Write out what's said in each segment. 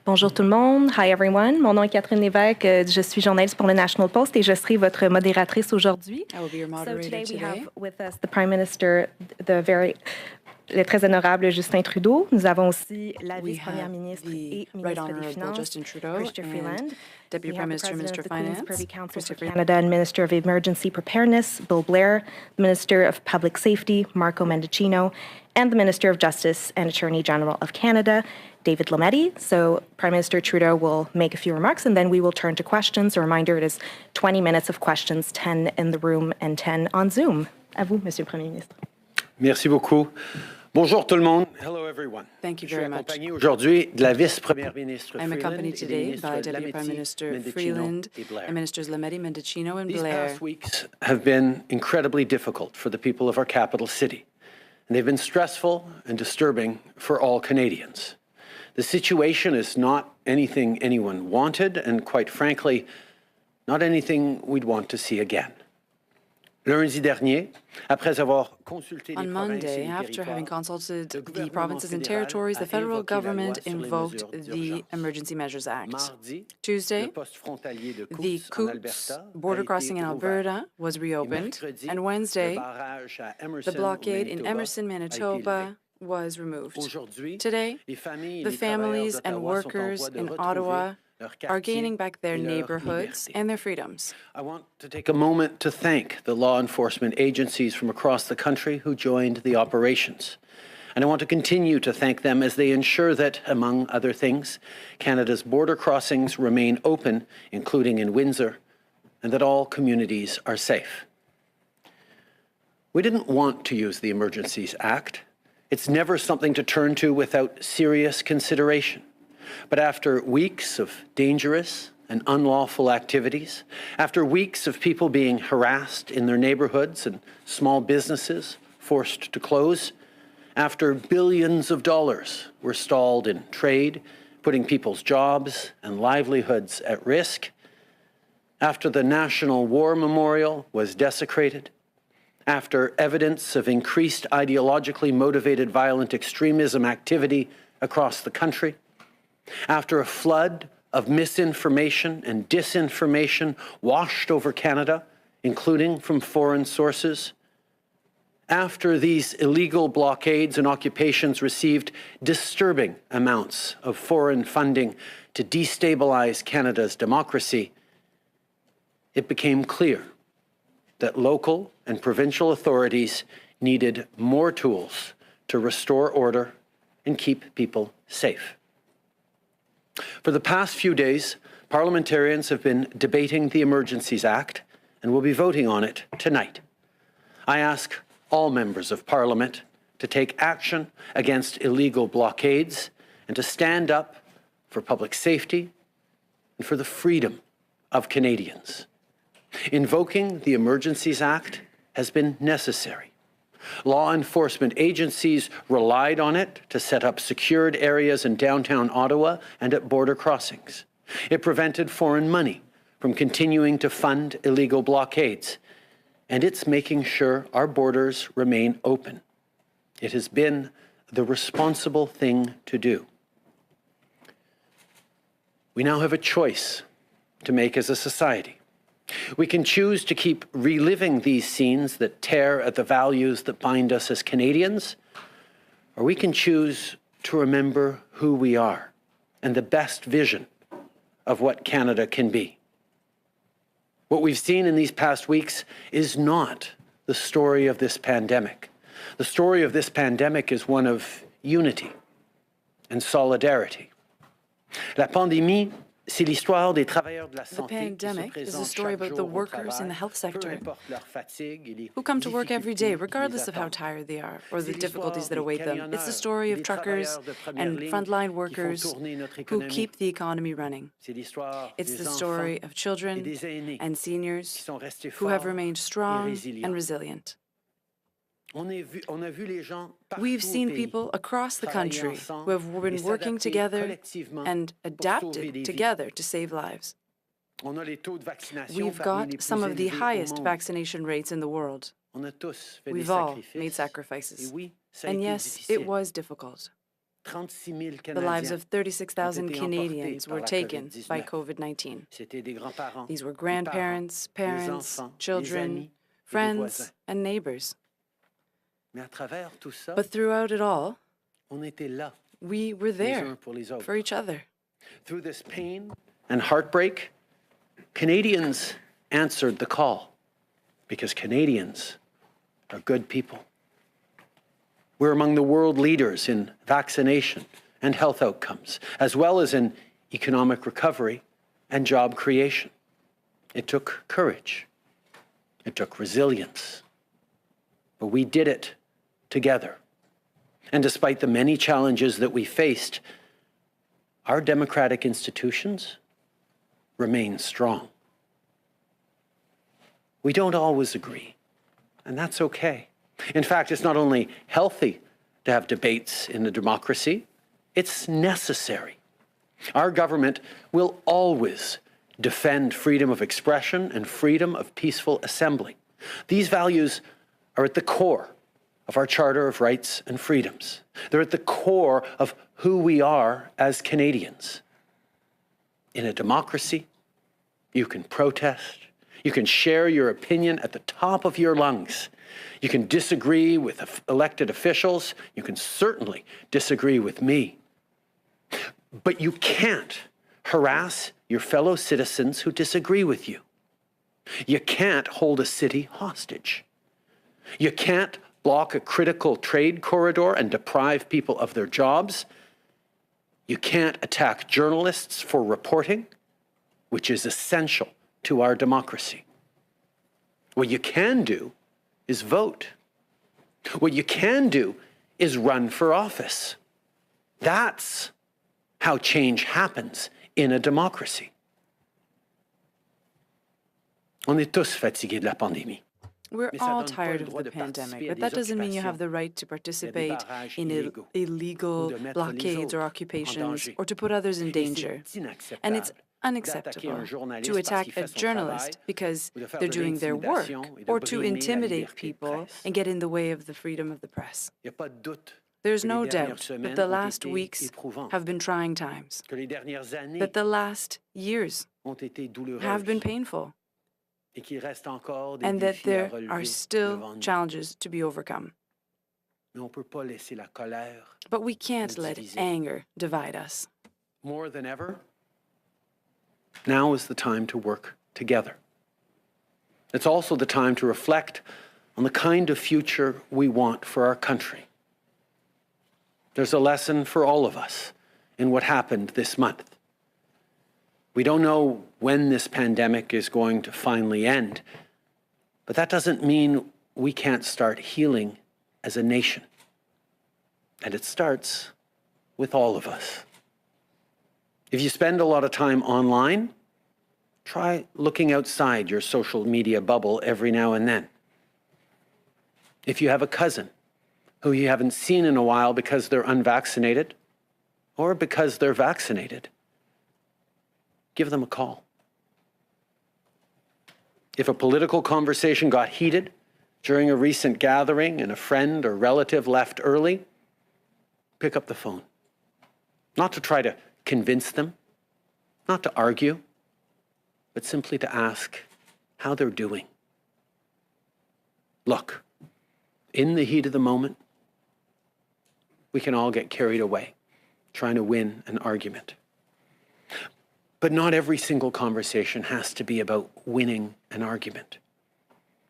Bonjour tout le monde. Hi everyone. Mon nom est Catherine Lévesque. Je suis journaliste pour le National Post et je serai votre modératrice aujourd'hui. I will be your moderator So today we today. have with us the Prime Minister, le très honorable Justin Trudeau. Nous avons aussi la vice-première ministre et ministre des Finances, Chrystia Freeland. Deputy Prime Minister, Minister of Finance, Privy Council for Chrystia Freeland. Canada and Minister of Emergency Preparedness, Bill Blair, the Minister of Public Safety, Marco Mendicino, and the Minister of Justice and Attorney General of Canada, David Lametti. So Prime Minister Trudeau will make a few remarks, and then we will turn to questions. A reminder, it is 20 minutes of questions, 10 in the room and 10 on Zoom. À vous, Monsieur le Premier ministre. Merci beaucoup. Bonjour tout le monde. Hello everyone. Thank you very much. Je suis accompagné aujourd'hui de la vice-première ministre I am Freeland accompanied et des today ministres by Deputy Prime Lametti, Minister Mendicino Freeland et Blair. and Ministers Lametti, Mendicino, and These Blair. past weeks have been incredibly difficult for the people of our capital city, and they've been stressful and disturbing for all Canadians. The situation is not anything anyone wanted, and quite frankly, not anything we'd want to see again. Lundi dernier, après avoir consulté les On provinces et Monday, les after having territoires, consulted le the gouvernement provinces and fédéral territories, a the federal invoqué la loi government sur les invoked mesures the d'urgence. Emergency Measures Act. Mardi, Tuesday, le poste frontalier de the Coutts en Coutts Alberta border a été crossing in rouvert. Alberta was Et reopened, mercredi, and le Wednesday, barrage à the Emerson, blockade in Manitoba, Emerson, a été Manitoba levé. was removed. Aujourd'hui, Today, les familles et the les travailleurs families and d'Ottawa sont en workers voie de in retrouver Ottawa leur are quartier gaining back their et leur neighborhoods liberté. and their freedoms. I want to take a moment to thank the law enforcement agencies from across the country who joined the operations. And I want to continue to thank them as they ensure that, among other things, Canada's border crossings remain open, including in Windsor, and that all communities are safe. We didn't want to use the Emergencies Act. It's never something to turn to without serious consideration. But after weeks of dangerous and unlawful activities, after weeks of people being harassed in their neighborhoods and small businesses forced to close, after billions of dollars were stalled in trade, putting people's jobs and livelihoods at risk, after the National War Memorial was desecrated, after evidence of increased ideologically motivated violent extremism activity across the country, after a flood of misinformation and disinformation washed over Canada, including from foreign sources, after these illegal blockades and occupations received disturbing amounts of foreign funding to destabilize Canada's democracy, it became clear that local and provincial authorities needed more tools to restore order and keep people safe. For the past few days, parliamentarians have been debating the Emergencies Act and will be voting on it tonight. I ask all members of Parliament to take action against illegal blockades and to stand up for public safety and for the freedom of Canadians. Invoking the Emergencies Act has been necessary. Law enforcement agencies relied on it to set up secured areas in downtown Ottawa and at border crossings. It prevented foreign money from continuing to fund illegal blockades, and it's making sure our borders remain open. It has been the responsible thing to do. We now have a choice to make as a society. We can choose to keep reliving these scenes that tear at the values that bind us as Canadians, or we can choose to remember who we are and the best vision of what Canada can be. What we've seen in these past weeks is not the story of this pandemic. The story of this pandemic is one of unity and solidarity. La pandémie, c'est l'histoire des travailleurs de la The santé qui se pandemic is a présentent story chaque about the jour au workers in the travail, health peu sector importe leur fatigue et les who come to work every day, difficultés qui regardless les of how attendent. tired they are or the C'est difficulties that l'histoire await des them. It's the camionneurs story et of des truckers travailleurs de première and ligne frontline qui font workers tourner notre who économie. keep the economy running. C'est l'histoire It's des the enfants story of et children des aînés and qui seniors sont restés who have forts remained et strong résilients. and resilient. On a vu les gens partout We've au seen pays people across the travailler country ensemble who have et been working s'adapter together collectivement and pour sauver adapted des vies. together to save lives. On a les taux de vaccination We've parmi les got plus some of the élevés au highest monde. vaccination rates in the world. On a tous fait We've des all sacrifices. made Et sacrifices. oui, ça a And été yes, difficile. it was difficult. The lives of 36,000 Canadians were taken by COVID-19. These were grandparents, parents, children, friends, and neighbors. But throughout it all, we were there for each other. Through this pain and heartbreak, Canadians answered the call because Canadians are good people. We're among the world leaders in vaccination and health outcomes, as well as in economic recovery and job creation. It took courage. It took resilience. But we did it together. And despite the many challenges that we faced, our democratic institutions remain strong. We don't always agree, and that's okay. In fact, it's not only healthy to have debates in a democracy, it's necessary. Our government will always defend freedom of expression and freedom of peaceful assembly. These values are at the core of our Charter of Rights and Freedoms. They're at the core of who we are as Canadians. In a democracy, you can protest, you can share your opinion at the top of your lungs. You can disagree with elected officials. You can certainly disagree with me. But you can't harass your fellow citizens who disagree with you. You can't hold a city hostage. You can't block a critical trade corridor and deprive people of their jobs. You can't attack journalists for reporting, which is essential to our democracy. What you can do is vote. What you can do is run for office. That's how change happens in a democracy. On est tous fatigués de la pandémie. We're all tired of the pandemic, but that doesn't mean you have the right to participate in illegal blockades or occupations or to put others in danger. And it's unacceptable to attack a journalist because they're doing their work or to intimidate people and get in the way of the freedom of the press. There's no doubt that the last weeks have been trying times, that the last years have been painful, and that there are still challenges to be overcome. But we can't let anger divide us. More than ever, now is the time to work together. It's also the time to reflect on the kind of future we want for our country. There's a lesson for all of us in what happened this month. We don't know when this pandemic is going to finally end, but that doesn't mean we can't start healing as a nation. And it starts with all of us. If you spend a lot of time online, try looking outside your social media bubble every now and then. If you have a cousin who you haven't seen in a while because they're unvaccinated or because they're vaccinated, give them a call. If a political conversation got heated during a recent gathering and a friend or relative left early, pick up the phone. Not to try to convince them, not to argue, but simply to ask how they're doing. Look, in the heat of the moment, we can all get carried away trying to win an argument. But not every single conversation has to be about winning an argument.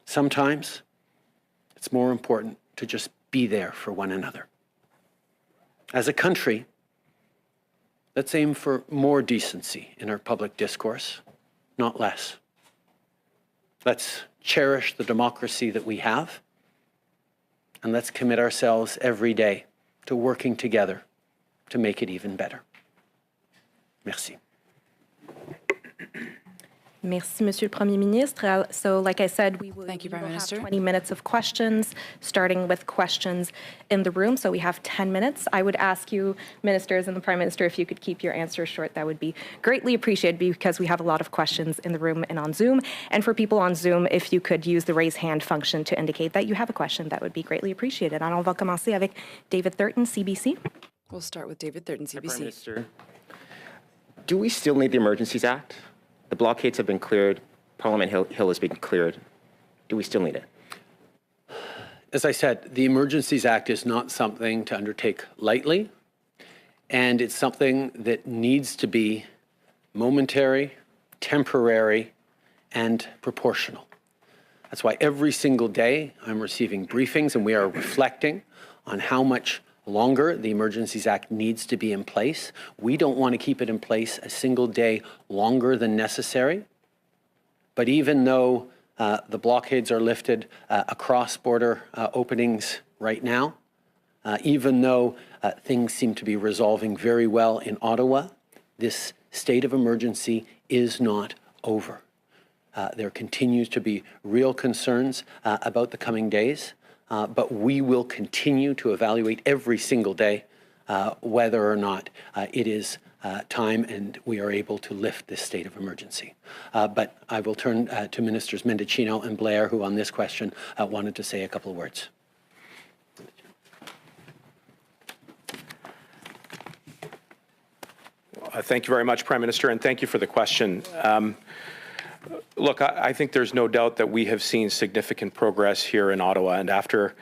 Sometimes it's more important to just be there for one another. As a country, let's aim for more decency in our public discourse, not less. Let's cherish the democracy that we have, and let's commit ourselves every day to working together to make it even better. Merci. Merci, Monsieur le Premier Ministre. So, like I said, we will Thank you, Prime have Minister. 20 minutes of questions, starting with questions in the room. So we have 10 minutes. I would ask you, ministers and the Prime Minister, if you could keep your answers short. That would be greatly appreciated because we have a lot of questions in the room and on Zoom. And for people on Zoom, if you could use the raise hand function to indicate that you have a question, that would be greatly appreciated. And on va commencer avec David Thurton, CBC. We'll start with David Thurton, CBC. Prime Minister, do we still need the Emergencies Act? The blockades have been cleared. Parliament Hill has been cleared. Do we still need it? As I said, the Emergencies Act is not something to undertake lightly, and it's something that needs to be momentary, temporary, and proportional. That's why every single day I'm receiving briefings and we are reflecting on how much longer the Emergencies Act needs to be in place. We don't want to keep it in place a single day longer than necessary. But even though the blockades are lifted across border openings right now, even though things seem to be resolving very well in Ottawa, this state of emergency is not over. There continues to be real concerns about the coming days, but we will continue to evaluate every single day whether or not it is time and we are able to lift this state of emergency. But I will turn to Ministers Mendicino and Blair, who on this question wanted to say a couple of words. Thank you very much, Prime Minister, and thank you for the question. Look, I think there's no doubt that we have seen significant progress here in Ottawa, and after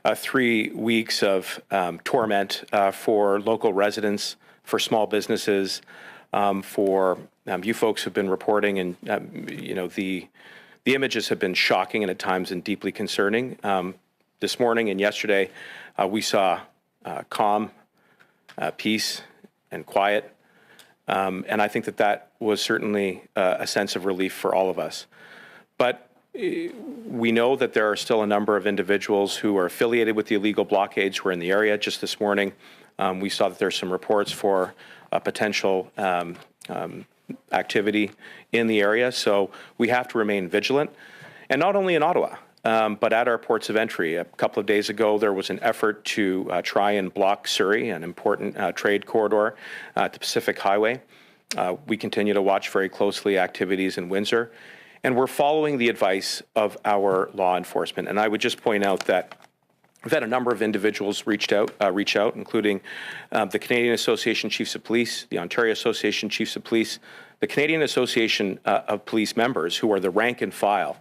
3 weeks of torment for local residents, for small businesses, for you folks who've been reporting, and you know, the images have been shocking and at times and deeply concerning. This morning and yesterday, we saw calm, peace, and quiet. And I think that was certainly a sense of relief for all of us. But we know that there are still a number of individuals who are affiliated with the illegal blockades who are in the area. Just this morning, we saw that there's some reports for potential activity in the area. So we have to remain vigilant. And not only in Ottawa, but at our ports of entry. A couple of days ago, there was an effort to try and block Surrey, an important trade corridor at the Pacific Highway. We continue to watch very closely activities in Windsor, and we're following the advice of our law enforcement. And I would just point out that we've had a number of individuals reach out, including the Canadian Association of Chiefs of Police, the Ontario Association of Chiefs of Police, the Canadian Association of Police members, who are the rank and file,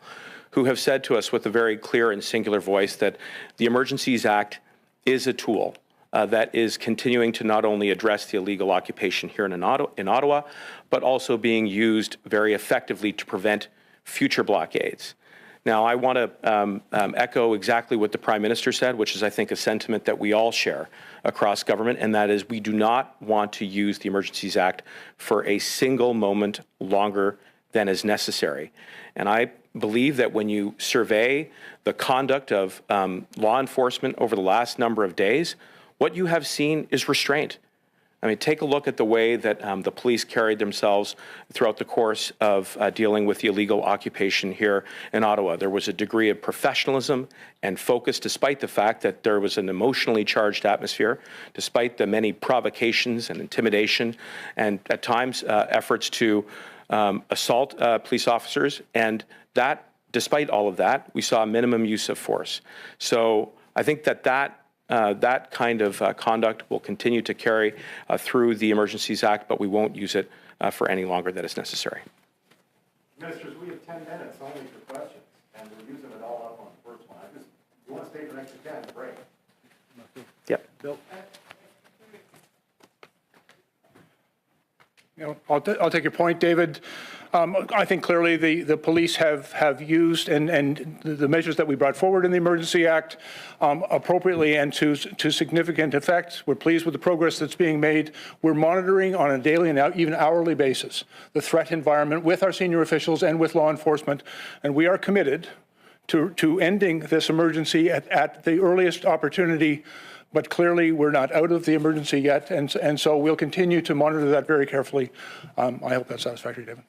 who have said to us with a very clear and singular voice that the Emergencies Act is a tool that is continuing to not only address the illegal occupation here in Ottawa, but also being used very effectively to prevent future blockades. Now, I want to echo exactly what the Prime Minister said, which is, I think, a sentiment that we all share across government, and that is we do not want to use the Emergencies Act for a single moment longer than is necessary. And I believe that when you survey the conduct of law enforcement over the last number of days, what you have seen is restraint. I mean, take a look at the way that the police carried themselves throughout the course of dealing with the illegal occupation here in Ottawa. There was a degree of professionalism and focus, despite the fact that there was an emotionally charged atmosphere, despite the many provocations and intimidation, and at times efforts to assault police officers. And that, despite all of that, we saw a minimum use of force. So I think that that kind of conduct will continue to carry through the Emergencies Act, but we won't use it for any longer than is necessary. Ministers, we have 10 minutes only for questions, and we're using it all up on the first one. You want to stay for an extra 10, break. Yep. Bill. You know, I'll take your point, David. I think clearly the police have used and the measures that we brought forward in the Emergency Act appropriately and to significant effect. We're pleased with the progress that's being made. We're monitoring on a daily and even hourly basis the threat environment with our senior officials and with law enforcement, and we are committed to ending this emergency at the earliest opportunity. But clearly, we're not out of the emergency yet, and so we'll continue to monitor that very carefully. I hope that's satisfactory, David.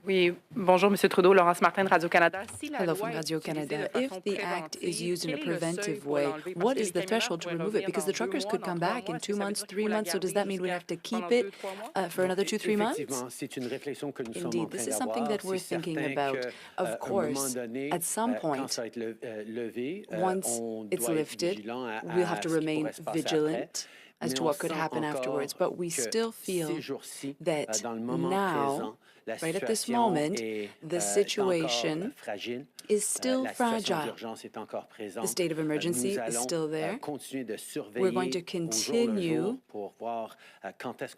Oui, bonjour, Monsieur Trudeau, Laurence Martin de Radio-Canada. Hello from Radio-Canada. If the act is used in a preventive way, what is the threshold to remove it? Because the truckers could come back in 2 months, 3 months, so does that mean we have to keep it for another 2-3 months? Indeed, this is something that we're thinking about. Of course, at some point, once it's lifted, we'll have to remain vigilant as to what could happen afterwards. But we still feel that now, right at this moment, the situation is still fragile. The state of emergency is still there. We're going to continue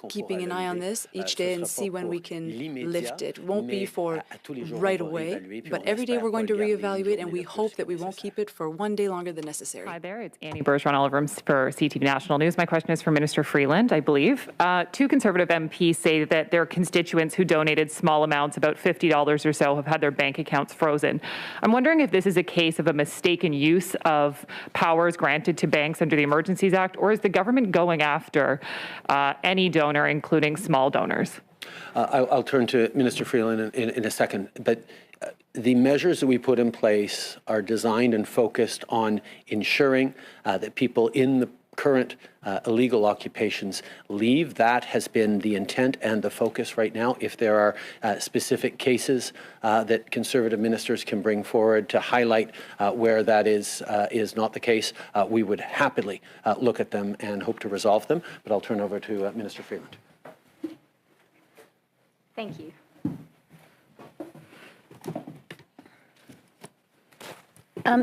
keeping an eye on this each day and see when we can lift it. It won't be for right away, but every day we're going to reevaluate, and we hope that we won't keep it for 1 day longer than necessary. Hi there, it's Annie Bergeron Oliver for CTV National News. My question is for Minister Freeland, I believe. 2 Conservative MPs say that their constituents who donated small amounts, about $50 or so, have had their bank accounts frozen. I'm wondering if this is a case of a mistaken use of powers granted to banks under the Emergencies Act, or is the government going after any donor, including small donors? I'll turn to Minister Freeland in a second, but the measures that we put in place are designed and focused on ensuring that people in the current illegal occupations leave. That has been the intent and the focus right now. If there are specific cases that Conservative ministers can bring forward to highlight where that is not the case, we would happily look at them and hope to resolve them. But I'll turn over to Minister Freeland. Thank you.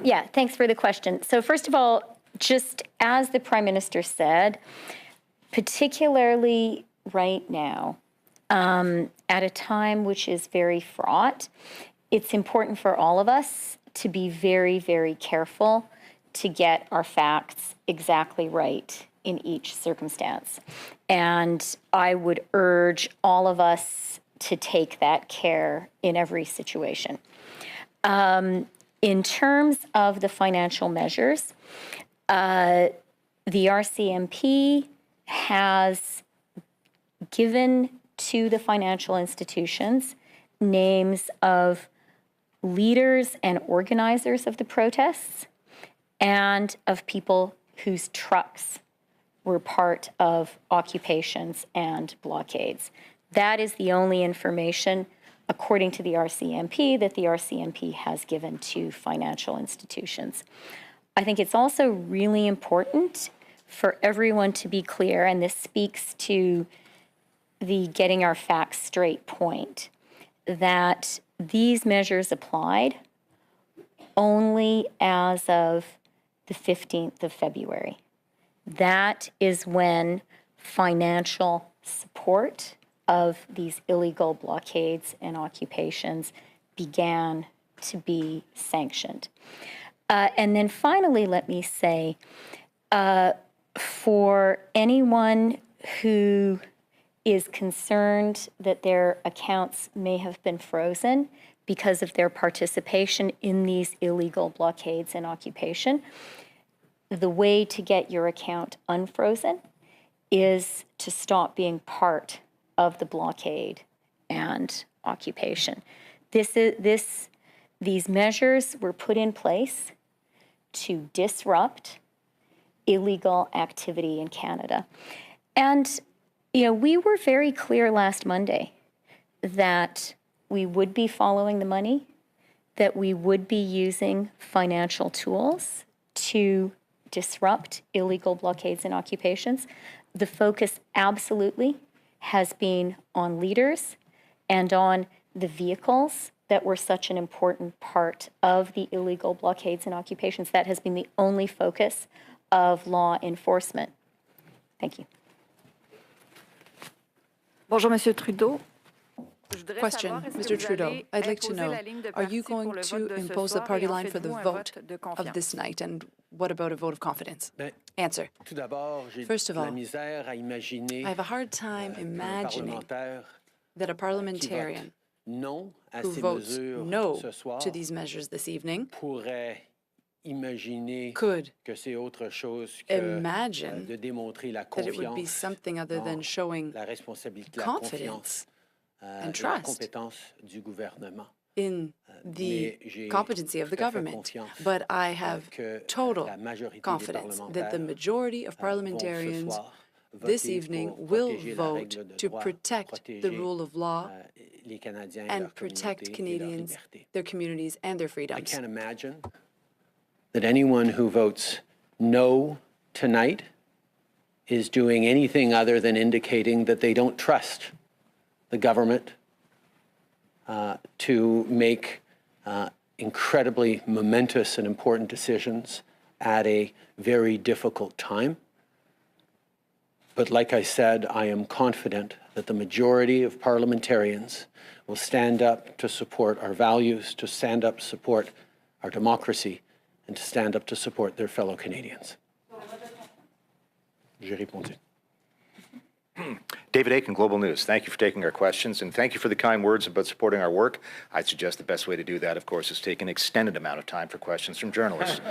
Yeah, thanks for the question. So first of all, just as the Prime Minister said, particularly right now, at a time which is very fraught, it's important for all of us to be very, very careful to get our facts exactly right in each circumstance. And I would urge all of us to take that care in every situation. In terms of the financial measures, the RCMP has given to the financial institutions names of leaders and organizers of the protests and of people whose trucks were part of occupations and blockades. That is the only information, according to the RCMP, that the RCMP has given to financial institutions. I think it's also really important for everyone to be clear, and this speaks to the getting our facts straight point, that these measures applied only as of the 15th of February. That is when financial support of these illegal blockades and occupations began to be sanctioned. And then finally, let me say, for anyone who is concerned that their accounts may have been frozen because of their participation in these illegal blockades and occupation, the way to get your account unfrozen is to stop being part of the blockade and occupation. These measures were put in place to disrupt illegal activity in Canada. And, we were very clear last Monday that we would be following the money, that we would be using financial tools to disrupt illegal blockades and occupations. The focus absolutely has been on leaders and on the vehicles that were such an important part of the illegal blockades and occupations. That has been the only focus of law enforcement. Thank you. Bonjour, Monsieur Trudeau. Question, Mr. Trudeau, I'd like to know, are you going to impose the party line for the vote of this night, and what about a vote of confidence? Answer. First of all, I have a hard time imagining that a parliamentarian who votes no to these measures this evening could imagine that it would be something other than showing confidence and trust in the competency of the government. But I have total confidence that the majority of parliamentarians this evening will vote to protect the rule of law and protect Canadians, their communities, and their freedoms. I can't imagine that anyone who votes no tonight is doing anything other than indicating that they don't trust the government to make incredibly momentous and important decisions at a very difficult time. But like I said, I am confident that the majority of parliamentarians will stand up to support our values, to stand up to support our democracy, and to stand up to support their fellow Canadians. J'ai répondu. David Aiken, Global News. Thank you for taking our questions, and thank you for the kind words about supporting our work. I'd suggest the best way to do that, of course, is take an extended amount of time for questions from journalists.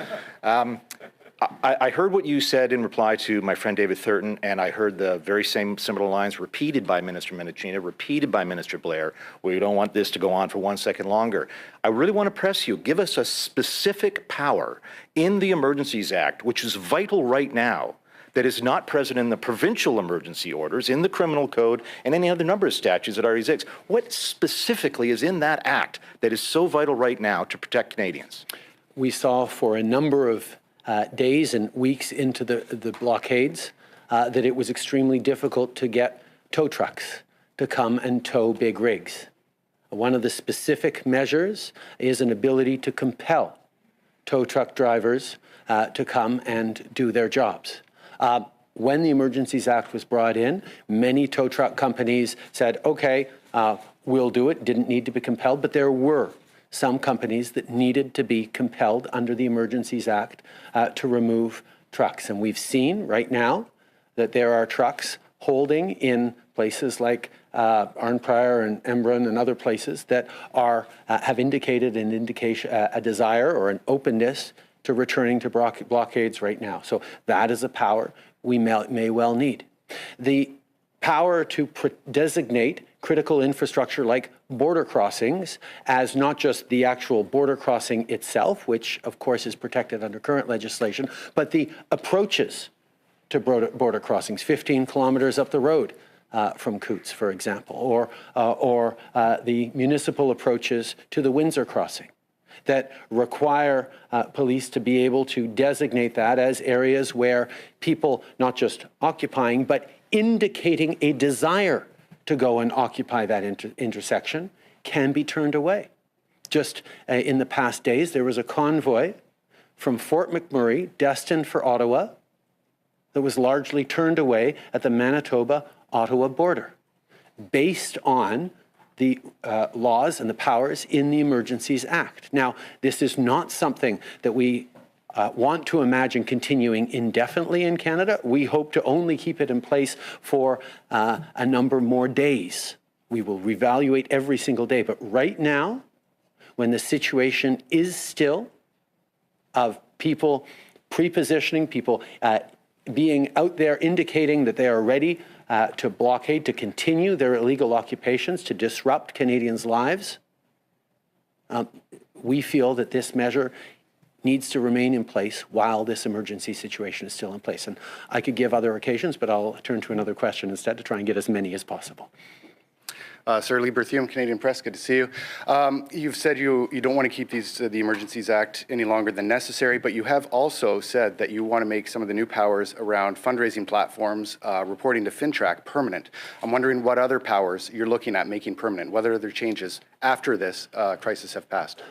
I heard what you said in reply to my friend David Thurton, and I heard the very same similar lines repeated by Minister Mendicino, repeated by Minister Blair. We don't want this to go on for 1 second longer. I really want to press you. Give us a specific power in the Emergencies Act, which is vital right now, that is not present in the provincial emergency orders, in the criminal code, and any other number of statutes that already exist. What specifically is in that act that is so vital right now to protect Canadians? We saw for a number of days and weeks into the blockades that it was extremely difficult to get tow trucks to come and tow big rigs. One of the specific measures is an ability to compel tow truck drivers to come and do their jobs. When the Emergencies Act was brought in, many tow truck companies said, okay, we'll do it, didn't need to be compelled, but there were some companies that needed to be compelled under the Emergencies Act to remove trucks. And we've seen right now that there are trucks holding in places like Arnprior and Embrun and other places that are have indicated a desire or an openness to returning to blockades right now. So that is a power we may well need. The power to designate critical infrastructure like border crossings as not just the actual border crossing itself, which of course is protected under current legislation, but the approaches to border crossings, 15 kilometers up the road from Coutts, for example, or the municipal approaches to the Windsor crossing that require police to be able to designate that as areas where people not just occupying, but indicating a desire to go and occupy that intersection can be turned away. Just in the past days, there was a convoy from Fort McMurray destined for Ottawa that was largely turned away at the Manitoba-Ottawa border based on the laws and the powers in the Emergencies Act. Now, this is not something that we want to imagine continuing indefinitely in Canada. We hope to only keep it in place for a number more days. We will reevaluate every single day. But right now, when the situation is still of people pre-positioning, people being out there indicating that they are ready to blockade, to continue their illegal occupations, to disrupt Canadians' lives, we feel that this measure needs to remain in place while this emergency situation is still in place. And I could give other occasions, but I'll turn to another question instead to try and get as many as possible. Sir Lee Berthium, Canadian Press, good to see you. You've said you don't want to keep the Emergencies Act any longer than necessary, but you have also said that you want to make some of the new powers around fundraising platforms, reporting to FinTrack, permanent. I'm wondering what other powers you're looking at making permanent, what other changes after this crisis have passed.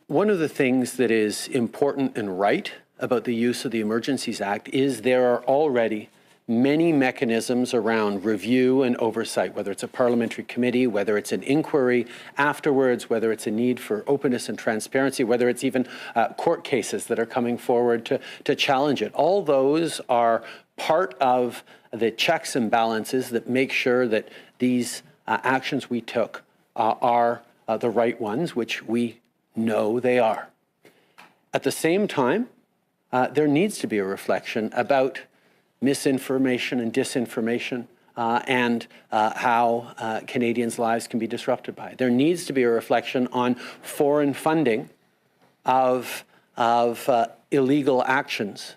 One of the things that is important and right about the use of the Emergencies Act is there are already many mechanisms around review and oversight, whether it's a parliamentary committee, whether it's an inquiry afterwards, whether it's a need for openness and transparency, whether it's even court cases that are coming forward to challenge it. All those are part of the checks and balances that make sure that these actions we took are the right ones, which we know they are. At the same time, there needs to be a reflection about misinformation and disinformation and how Canadians' lives can be disrupted by it. There needs to be a reflection on foreign funding of illegal actions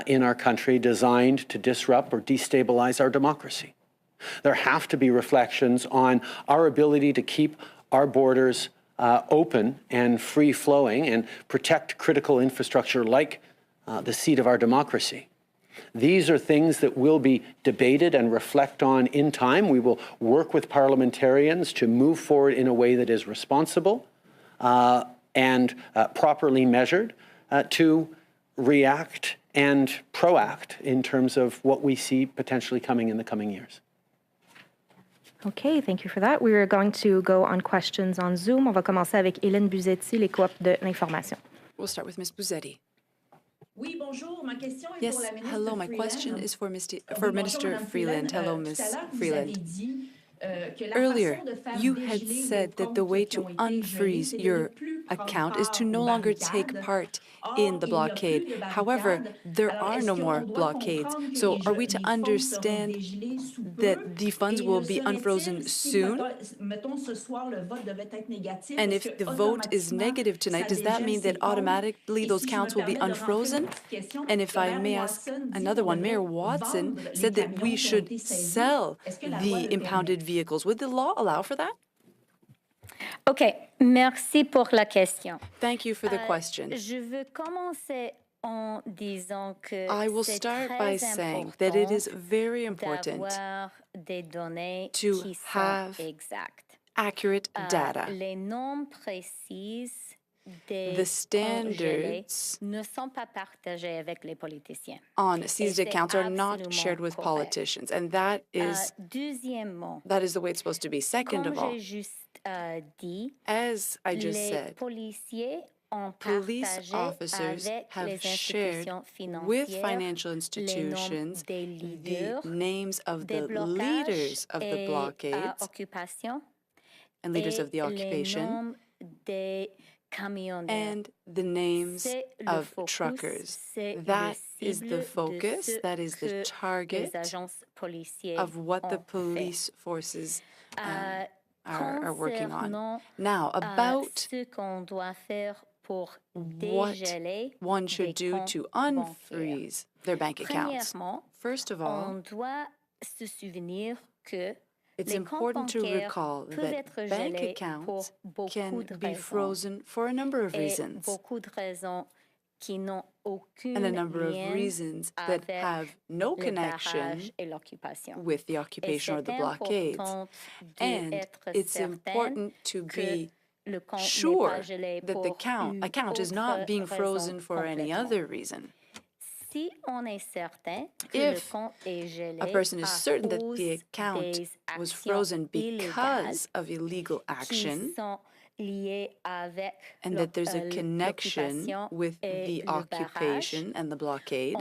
in our country designed to disrupt or destabilize our democracy. There have to be reflections on our ability to keep our borders open and free-flowing and protect critical infrastructure like the seat of our democracy. These are things that will be debated and reflect on in time. We will work with parliamentarians to move forward in a way that is responsible and properly measured to react and proact in terms of what we see potentially coming in the coming years. Okay, thank you for that. We are going to go on questions on Zoom. On va commencer avec Hélène Buzetti, les coop de l'information. We'll start with Ms. Buzetti. Oui, bonjour. Ma question est Yes, pour la ministre hello. My Freeland. question is for Minister Madame Freeland. Hello, Tout à Ms. l'heure, vous Freeland. avez dit, que la Earlier, façon de faire you had dégeler said vos that the way comptes qui to ont été gelés, unfreeze c'est de your ne plus prendre account is to part no aux longer barricades. take part Or, in the il n'y a plus blockade. de However, barricades. there Alors, are est-ce no qu'on more doit blockades. comprendre que So les are we to fonds seront understand dégelés sous peu? that the funds Et will le be serait-il unfrozen si, soon? mettons, ce soir, le vote devait être négatif, And est-ce if que the vote is automatiquement, negative tonight, does that ça mean dégèle that ses comptes? automatically Et those si je me counts will be permets de rentrer unfrozen? une petite question, And if le I maire may ask Watson dit another qu'on one, Mayor devrait Watson vendre les said that camions we qui ont should été saisis. sell Est-ce que la loi the le permet? impounded vehicles. Would the law allow for that? OK, merci pour la question. Thank you for the question. Je veux commencer en disant que I will c'est start très by saying that it is important very important d'avoir des données to qui sont have exactes. accurate data. Les normes précises des The congelés standards ne sont pas partagées avec les politiciens. on seized c'est accounts are not absolument shared with correct. politicians, and that is Deuxièmement, the way it's supposed to be. Second comme of all, j'ai juste dit, as I just les said, policiers ont police partagé officers avec have les shared institutions with financières financial les noms institutions des the leaders names of des the blocages leaders of the et blockades occupations and leaders et of the occupation les noms des camionneurs. and the names C'est le of focus, truckers. c'est That le is cible the de focus, ce that is the que target les agences policières of what the ont fait. police forces are working on. Concernant, Now, about ce qu'on doit faire pour what dégeler one should des do comptes to bancaires. unfreeze their bank accounts. Premièrement, First of on all, doit se souvenir que it's les comptes important to bancaires recall peuvent that être bank gelés accounts pour beaucoup can de be raisons. frozen for a number of Et reasons, beaucoup de raisons qui n'ont aucun and a number of lien reasons that avec have no les connection barrages et l'occupation. with the Et occupation or c'est the blockades. important And d'être it's certain important to que be le compte n'est sure pas gelé that the pour account is une not autre being frozen raison for any complètement. other reason. Si on est certain que le If compte est gelé a person is à certain that cause the account des was actions frozen illégales because of illegal qui action, sont liées avec and that there's a connection l'occupation with et the le barrage, occupation and the blockade,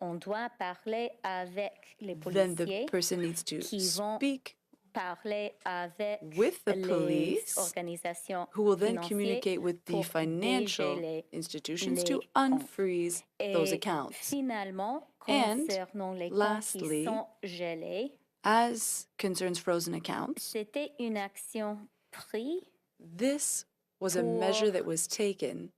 on doit parler avec les then policiers the person needs to qui vont speak parler avec with the les police, organisations who will then financières communicate with the pour financial dégeler institutions les to comptes. unfreeze those Et accounts. finalement, And concernant les comptes lastly, qui sont gelés, as concerns frozen accounts, c'était une action prise this was a measure that was taken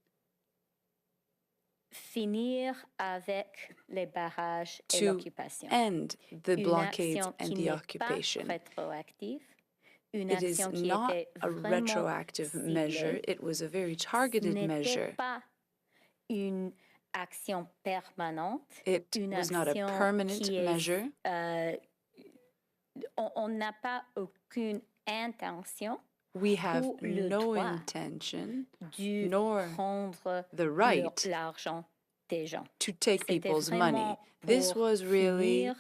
finir avec les barrages et to l'occupation. end the Une blockades action and qui the n'est occupation. pas rétroactive, une It is action qui not était a vraiment retroactive ciblée. measure. It was a very targeted Ce measure. n'était pas une action permanente, It une was not a action permanent qui est, measure. On n'a pas aucune intention We have ou le no droit intention de nor prendre the right l'argent des gens. to take C'était people's vraiment money. This pour was really finir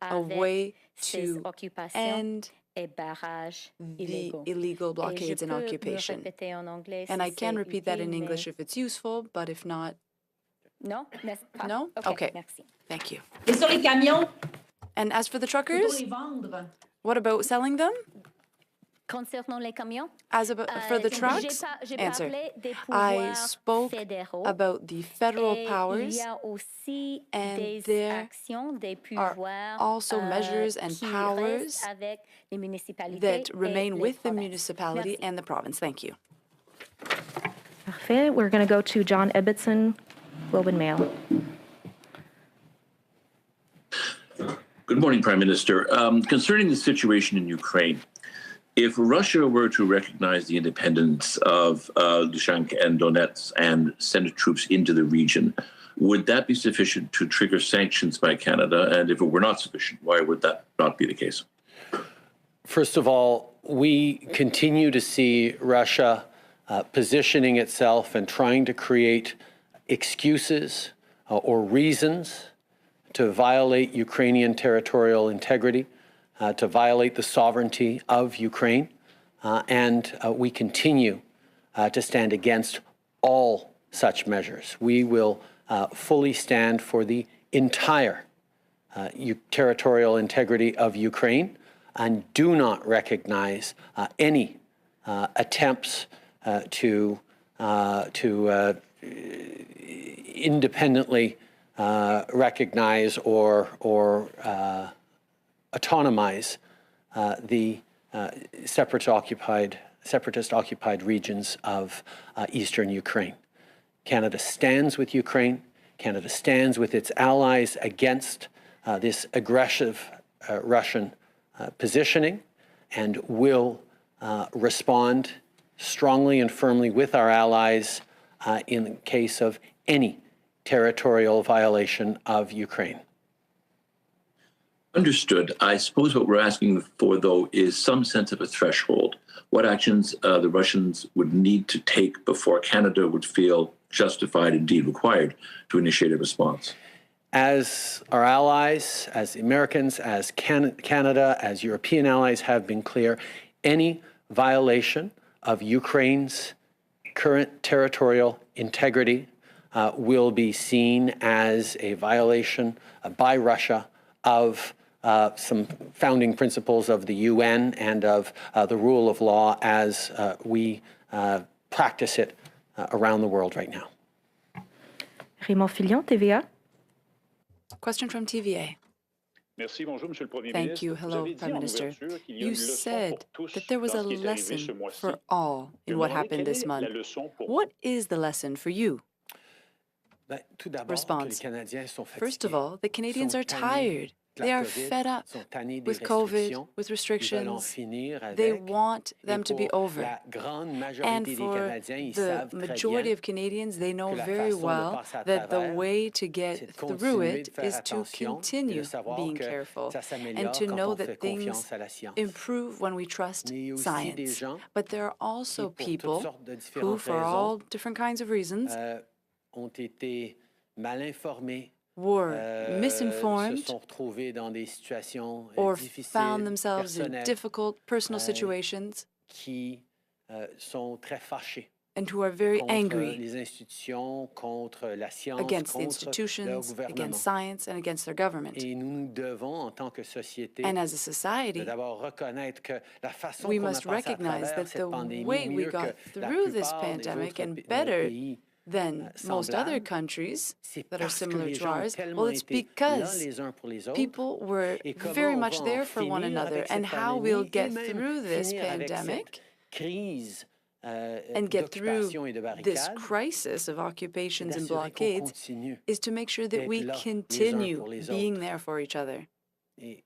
a avec way ces to occupations end et barrages the illégaux. illegal Et je blockades and peux me occupation. répéter en anglais And si I can c'est repeat that utile, in mais- English if it's useful, but if not, Non? N'est-ce pas? no? OK, Okay. merci. Thank you. Et sur les camions, And as for the plutôt truckers, les vendre. what about selling them? Concernant les camions, For the trucks? j'ai pas Answer. parlé des I pouvoirs spoke fédéraux. about the federal Et powers, il y a aussi and des there actions, des are pouvoirs also measures and qui powers restent avec les municipalités that et remain les with the provinces. municipality Merci. and the province. Thank you. Parfait. We're going to go to John Ibbotson, Globe and Mail. Good morning, Prime Minister. Concerning the situation in Ukraine, if Russia were to recognize the independence of Luhansk and Donetsk and send troops into the region, would that be sufficient to trigger sanctions by Canada? And if it were not sufficient, why would that not be the case? First of all, we continue to see Russia positioning itself and trying to create excuses or reasons to violate Ukrainian territorial integrity, to violate the sovereignty of Ukraine. And we continue to stand against all such measures. We will fully stand for the entire territorial integrity of Ukraine and do not recognize any attempts to independently recognize or autonomize the separatist-occupied regions of eastern Ukraine. Canada stands with Ukraine. Canada stands with its allies against this aggressive Russian positioning and will respond strongly and firmly with our allies in the case of any territorial violation of Ukraine. Understood. I suppose what we're asking for, though, is some sense of a threshold. What actions the Russians would need to take before Canada would feel justified, indeed required, to initiate a response? As our allies, as Americans, as Canada, as European allies have been clear, any violation of Ukraine's current territorial integrity will be seen as a violation by Russia of some founding principles of the UN and of the rule of law as we practice it around the world right now. Raymond Fillon, TVA. Question from TVA. Thank you. Hello, Prime Minister. You said that there was a lesson for all in what happened this month. What is the lesson for you? Response. First of all, the Canadians are tired. They are fed up with COVID, with restrictions. They want them to be over. And for the majority of Canadians, they know very well that the way to get through it is to continue being careful and to know that things improve when we trust science. But there are also people who, for all different kinds of reasons, were misinformed or found themselves in difficult personal situations and who are very angry against the institutions, against science, and against their government. And as a society, we must recognize that the way we got through this pandemic, and better than most other countries that are similar to ours, well, it's because people were very much there for one another. And how we'll get through this pandemic and get through this crisis of occupations and blockades is to make sure that we continue being there for each other. And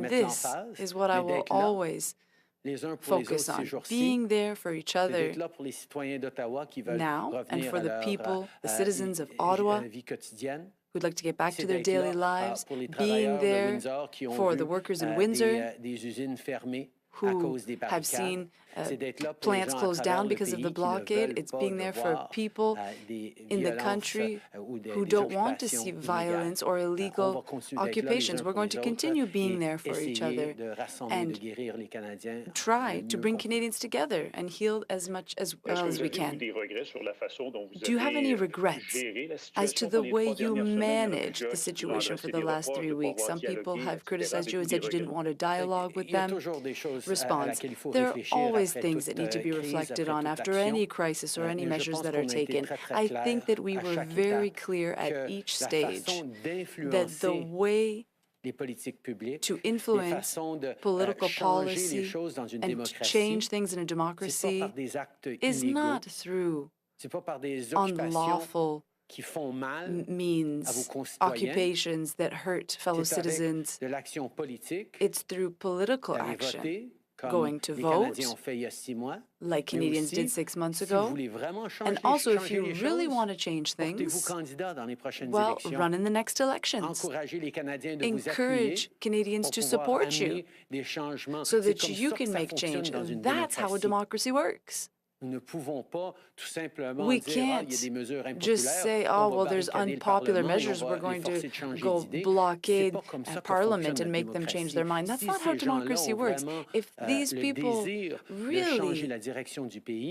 this is what I will always focus on, being there for each other now, and for the people, the citizens of Ottawa who'd like to get back to their daily lives, being there for the workers in Windsor who have seen plants closed down because of the blockade. It's being there for people in the country who don't want to see violence or illegal occupations. We're going to continue being there for each other and try to bring Canadians together and heal as much as well as we can. Do you have any regrets as to the way you managed the situation for the last 3 weeks? Some people have criticized you and said you didn't want to dialogue with them. Response: there are always things that need to be reflected on after any crisis or any measures that are taken. I think that we were very clear at each stage that the way to influence political policy and to change things in a democracy is not through unlawful means, occupations that hurt fellow citizens. It's through political action, going to vote, like Canadians did 6 months ago. And also, if you really want to change things, well, run in the next elections. Encourage Canadians to support you so that you can make change. And that's how a democracy works. We can't just say, oh, well, there's unpopular measures, we're going to go blockade Parliament and make them change their mind. That's not how democracy works. If these people really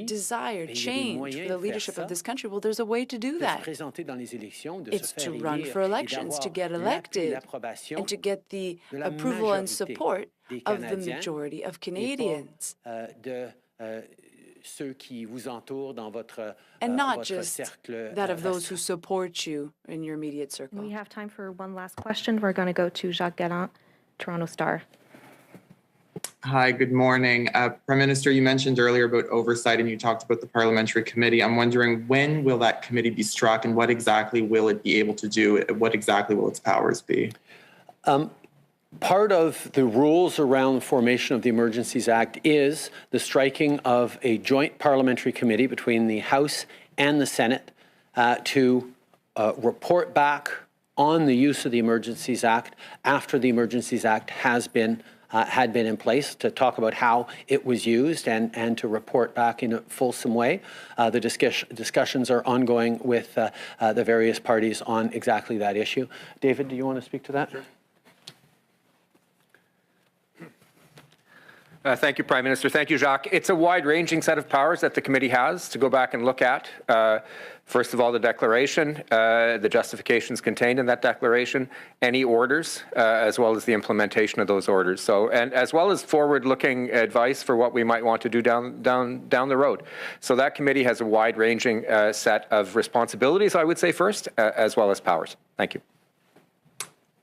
desire change for the leadership of this country, well, there's a way to do that. It's to run for elections, to get elected, and to get the approval and support of the majority of Canadians. And not just that of those who support you in your immediate circle. We have time for one last question. We're going to go to Jacques Gallant, Toronto Star. Hi, good morning. Prime Minister, you mentioned earlier about oversight and you talked about the parliamentary committee. I'm wondering, when will that committee be struck and what exactly will it be able to do? What exactly will its powers be? Part of the rules around the formation of the Emergencies Act is the striking of a joint parliamentary committee between the House and the Senate to report back on the use of the Emergencies Act after the Emergencies Act had been in place, to talk about how it was used and to report back in a fulsome way. The discussions are ongoing with the various parties on exactly that issue. David, do you want to speak to that? Sure. Thank you, Prime Minister. Thank you, Jacques. It's a wide-ranging set of powers that the committee has to go back and look at. First of all, the declaration, the justifications contained in that declaration, any orders, as well as the implementation of those orders. So, and as well as forward-looking advice for what we might want to do down the road. So that committee has a wide-ranging set of responsibilities, I would say, first, as well as powers. Thank you.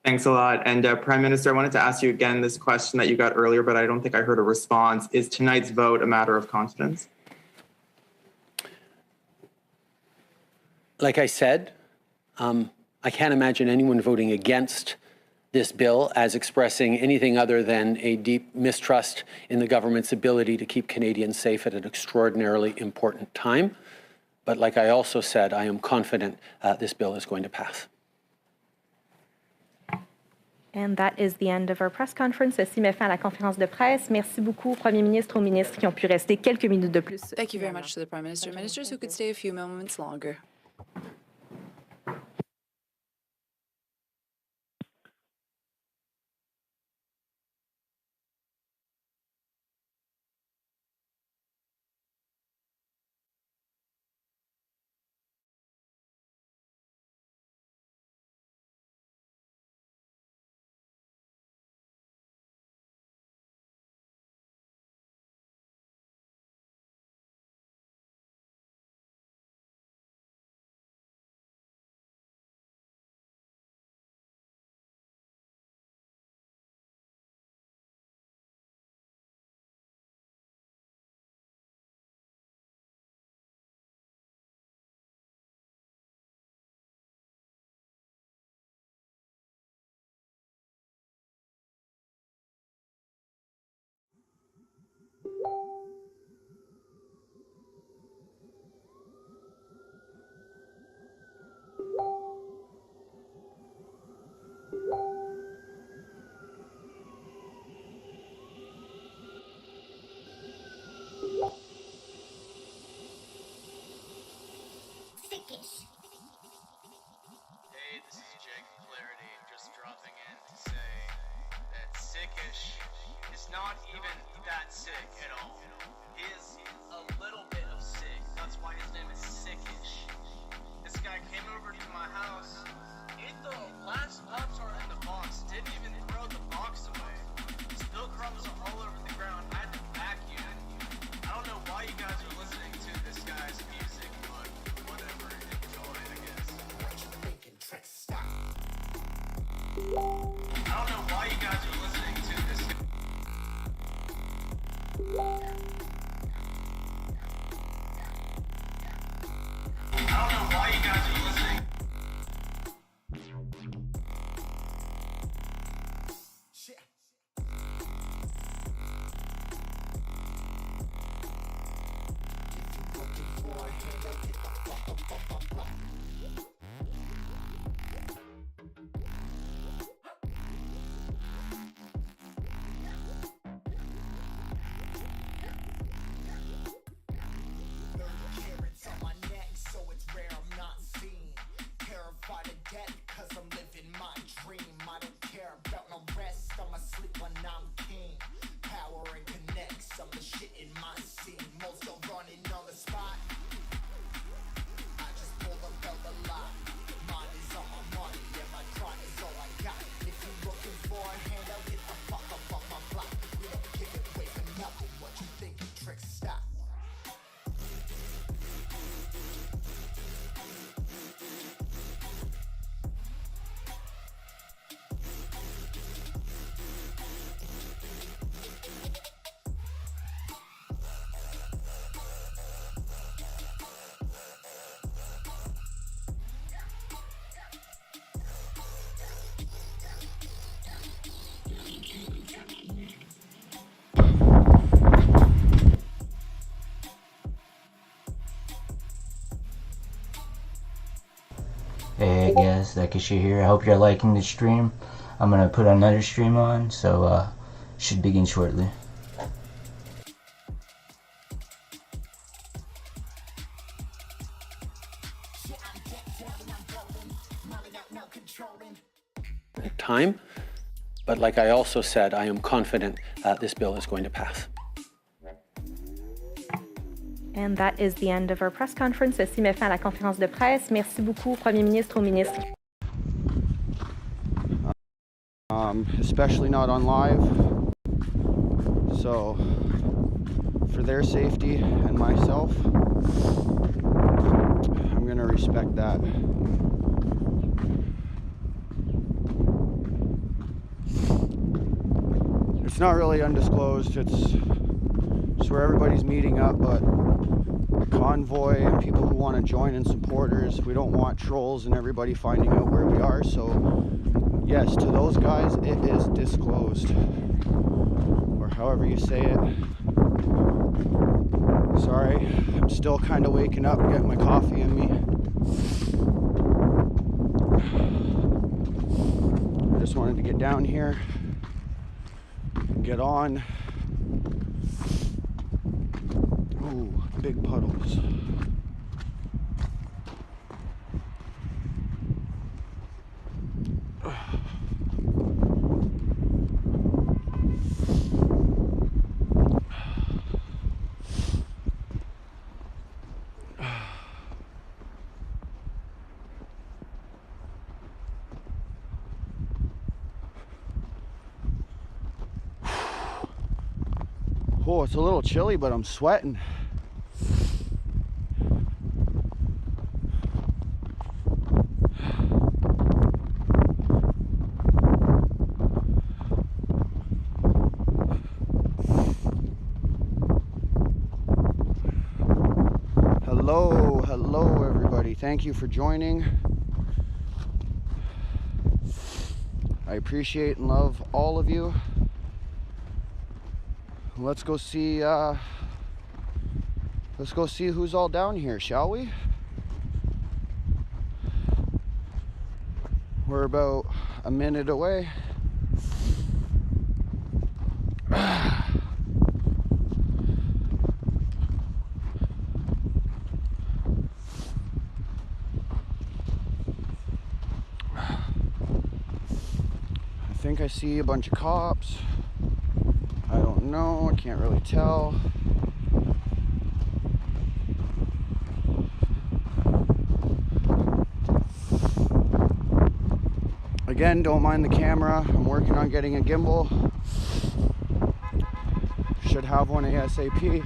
Thanks a lot. And Prime Minister, I wanted to ask you again this question that you got earlier, but I don't think I heard a response. Is tonight's vote a matter of confidence? Like I said, I can't imagine anyone voting against this bill as expressing anything other than a deep mistrust in the government's ability to keep Canadians safe at an extraordinarily important time. But like I also said, I am confident this bill is going to pass. And that is the end of our press conference. Ceci met fin à la conférence de presse. Merci beaucoup au Premier ministre, aux ministres qui ont pu rester quelques minutes de plus. Thank you very much to the Prime Minister and ministers who could stay a few moments longer. Hey, this is Jake Clarity, just dropping in to say that Sickish is not even that sick at all. He is a little bit of sick. That's why his name is Sickish. This guy came over to my house, ate the last Pop-Tart in the box, didn't even throw the box away. Spilled crumbs all over the ground. I had to vacuum. I don't know why you guys are listening to this guy's music, but whatever. Enjoy, I guess. What you thinking, Trick? Stop. I don't know why you guys are listening to this. I don't know why you guys are listening. Hey guys, Zekisha here. I hope you're liking the stream. I'm gonna put another stream on, so should begin shortly. Time, but like I also said, I am confident this bill is going to pass. And that is the end of our press conference. Ceci met fin à la conférence de presse. Merci beaucoup, Premier ministre, au ministre. Especially not on live. So, for their safety and myself, I'm going to respect that. It's not really undisclosed. It's where everybody's meeting up, but Convoy and people who want to join and supporters, we don't want trolls and everybody finding out where we are. So yes, to those guys it is disclosed, or however you say it. Sorry, I'm still kind of waking up, getting my coffee in me. I just wanted to get down here and get on. Ooh, big puddles. Oh, it's a little chilly, but I'm sweating. Hello everybody. Thank you for joining. I appreciate and love all of you. Let's go see who's all down here, shall we? We're about a minute away. think I see a bunch of cops. I don't know, I can't really tell. Again, don't mind the camera. I'm working on getting a gimbal. Should have one ASAP.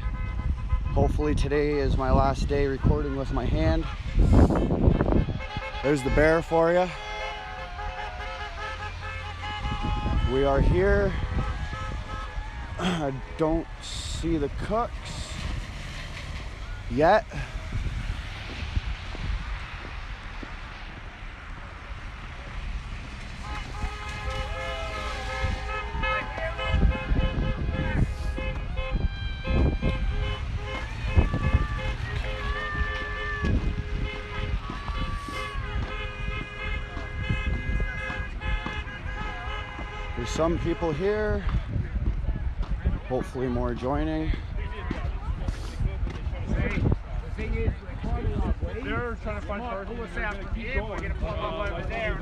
Hopefully today is my last day recording with my hand. There's the bear for you. We are here. I don't see the cooks yet. There's some people here, hopefully more joining. They're trying to find cars. We'll say after keep going. We're going to pull them over there.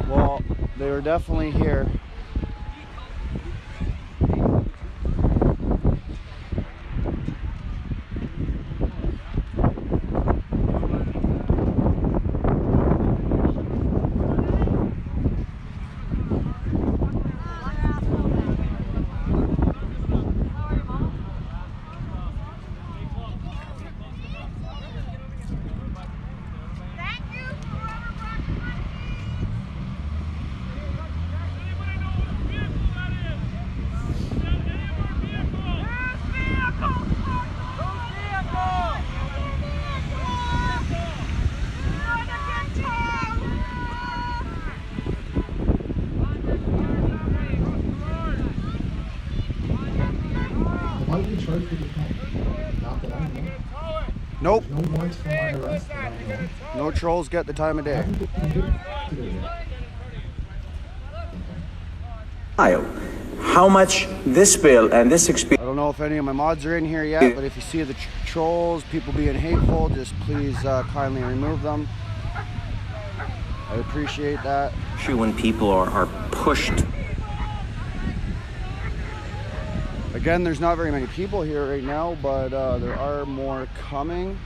Well, they were definitely here. Nope. No trolls get the time of day. How much this bill and this experience... I don't know if any of my mods are in here yet, but if you see the trolls, people being hateful, just please kindly remove them. I appreciate that. When people are pushed. Again, there's not very many people here right now, but there are more coming.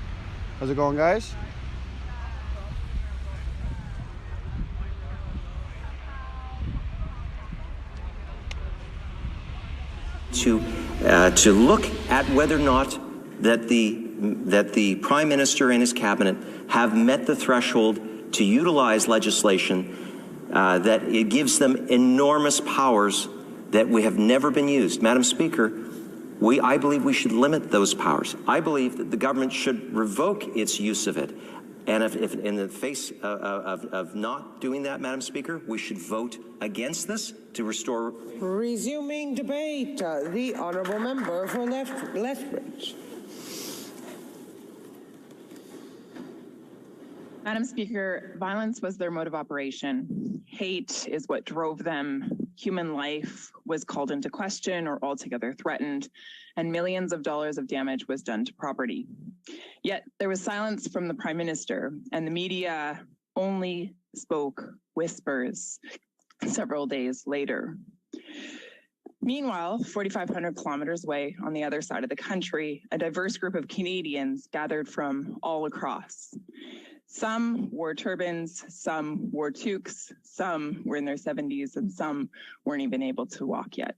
How's it going, guys? To look at whether or not that the Prime Minister and his cabinet have met the threshold to utilize legislation that it gives them enormous powers that we have never been used. Madam Speaker, I believe we should limit those powers. I believe that the government should revoke its use of it. And if in the face of not doing that, Madam Speaker, we should vote against this to restore. Resuming debate, the honourable member for Lethbridge. Madam Speaker, violence was their mode of operation. Hate is what drove them. Human life was called into question or altogether threatened, and millions of dollars of damage was done to property. Yet there was silence from the Prime Minister, and the media only spoke whispers several days later. Meanwhile, 4,500 kilometers away on the other side of the country, a diverse group of Canadians gathered from all across. Some wore turbans, some wore toques, some were in their 70s, and some weren't even able to walk yet.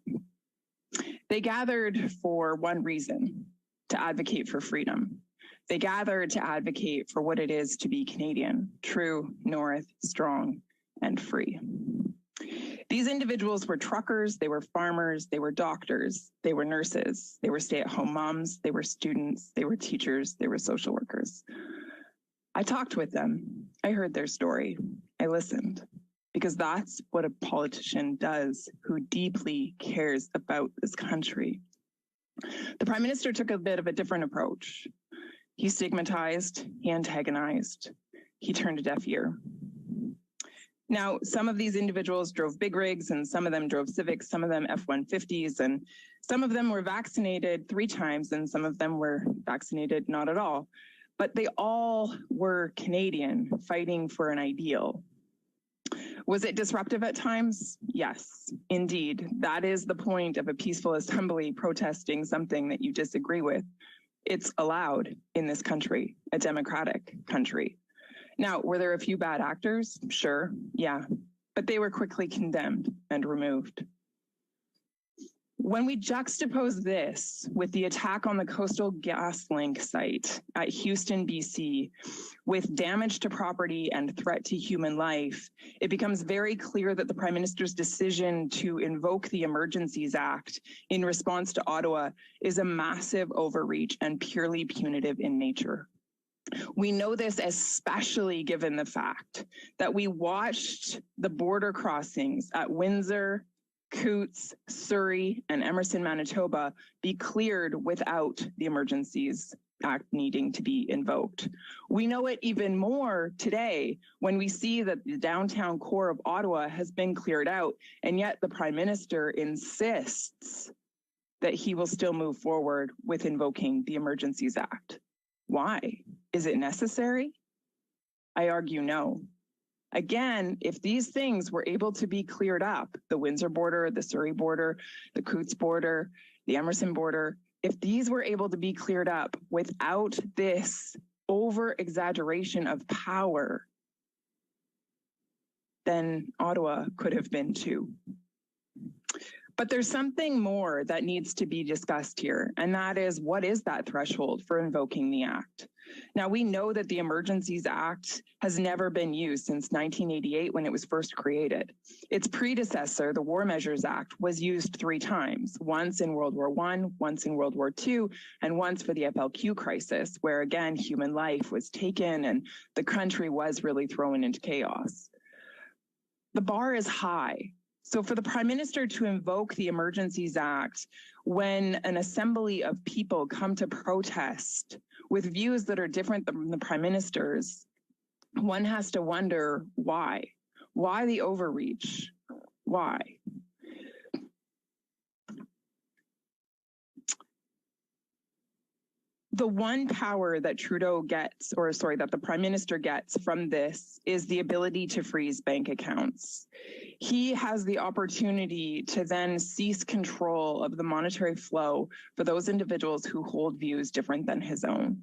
They gathered for one reason: to advocate for freedom. They gathered to advocate for what it is to be Canadian: true, north, strong, and free. These individuals were truckers, they were farmers, they were doctors, they were nurses, they were stay-at-home moms, they were students, they were teachers, they were social workers. I talked with them. I heard their story. I listened, because that's what a politician does who deeply cares about this country. The Prime Minister took a bit of a different approach. He stigmatized, he antagonized, he turned a deaf ear. Now, some of these individuals drove big rigs, and some of them drove Civics, some of them F-150s, and some of them were vaccinated 3 times, and some of them were vaccinated not at all. But they all were Canadian, fighting for an ideal. Was it disruptive at times? Yes, indeed. That is the point of a peaceful assembly protesting something that you disagree with. It's allowed in this country, a democratic country. Now, were there a few bad actors? Sure, yeah, but they were quickly condemned and removed. When we juxtapose this with the attack on the Coastal GasLink site at Houston, BC, with damage to property and threat to human life, it becomes very clear that the Prime Minister's decision to invoke the Emergencies Act in response to Ottawa is a massive overreach and purely punitive in nature. We know this especially given the fact that we watched the border crossings at Windsor, Coutts, Surrey, and Emerson, Manitoba be cleared without the Emergencies Act needing to be invoked. We know it even more today when we see that the downtown core of Ottawa has been cleared out, and yet the Prime Minister insists that he will still move forward with invoking the Emergencies Act. Why? Is it necessary? I argue no. Again, if these things were able to be cleared up, the Windsor border, the Surrey border, the Coutts border, the Emerson border, if these were able to be cleared up without this over-exaggeration of power, then Ottawa could have been too. But there's something more that needs to be discussed here, and that is, what is that threshold for invoking the Act? Now, we know that the Emergencies Act has never been used since 1988 when it was first created. Its predecessor, the War Measures Act, was used 3 times, once in World War I, once in World War II, and once for the FLQ crisis, where again, human life was taken and the country was really thrown into chaos. The bar is high. So for the Prime Minister to invoke the Emergencies Act when an assembly of people come to protest with views that are different than the Prime Minister's, one has to wonder why. Why the overreach? Why? The one power that Trudeau gets, or sorry, that the Prime Minister gets from this is the ability to freeze bank accounts. He has the opportunity to then cease control of the monetary flow for those individuals who hold views different than his own.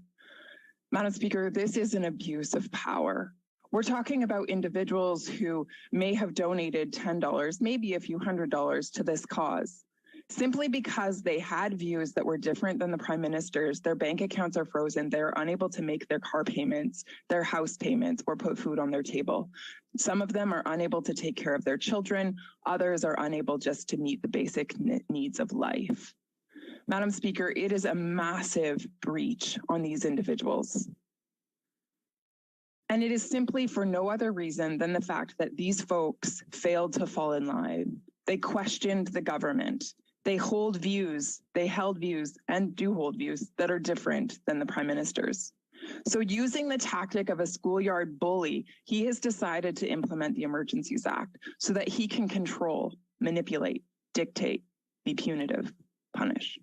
Madam Speaker, this is an abuse of power. We're talking about individuals who may have donated $10, maybe a few $100s to this cause. Simply because they had views that were different than the Prime Minister's, their bank accounts are frozen, they're unable to make their car payments, their house payments, or put food on their table. Some of them are unable to take care of their children, others are unable just to meet the basic needs of life. Madam Speaker, it is a massive breach on these individuals. And it is simply for no other reason than the fact that these folks failed to fall in line. They questioned the government. They held views, and do hold views that are different than the Prime Minister's. So using the tactic of a schoolyard bully, he has decided to implement the Emergencies Act so that he can control, manipulate, dictate, be punitive, punish.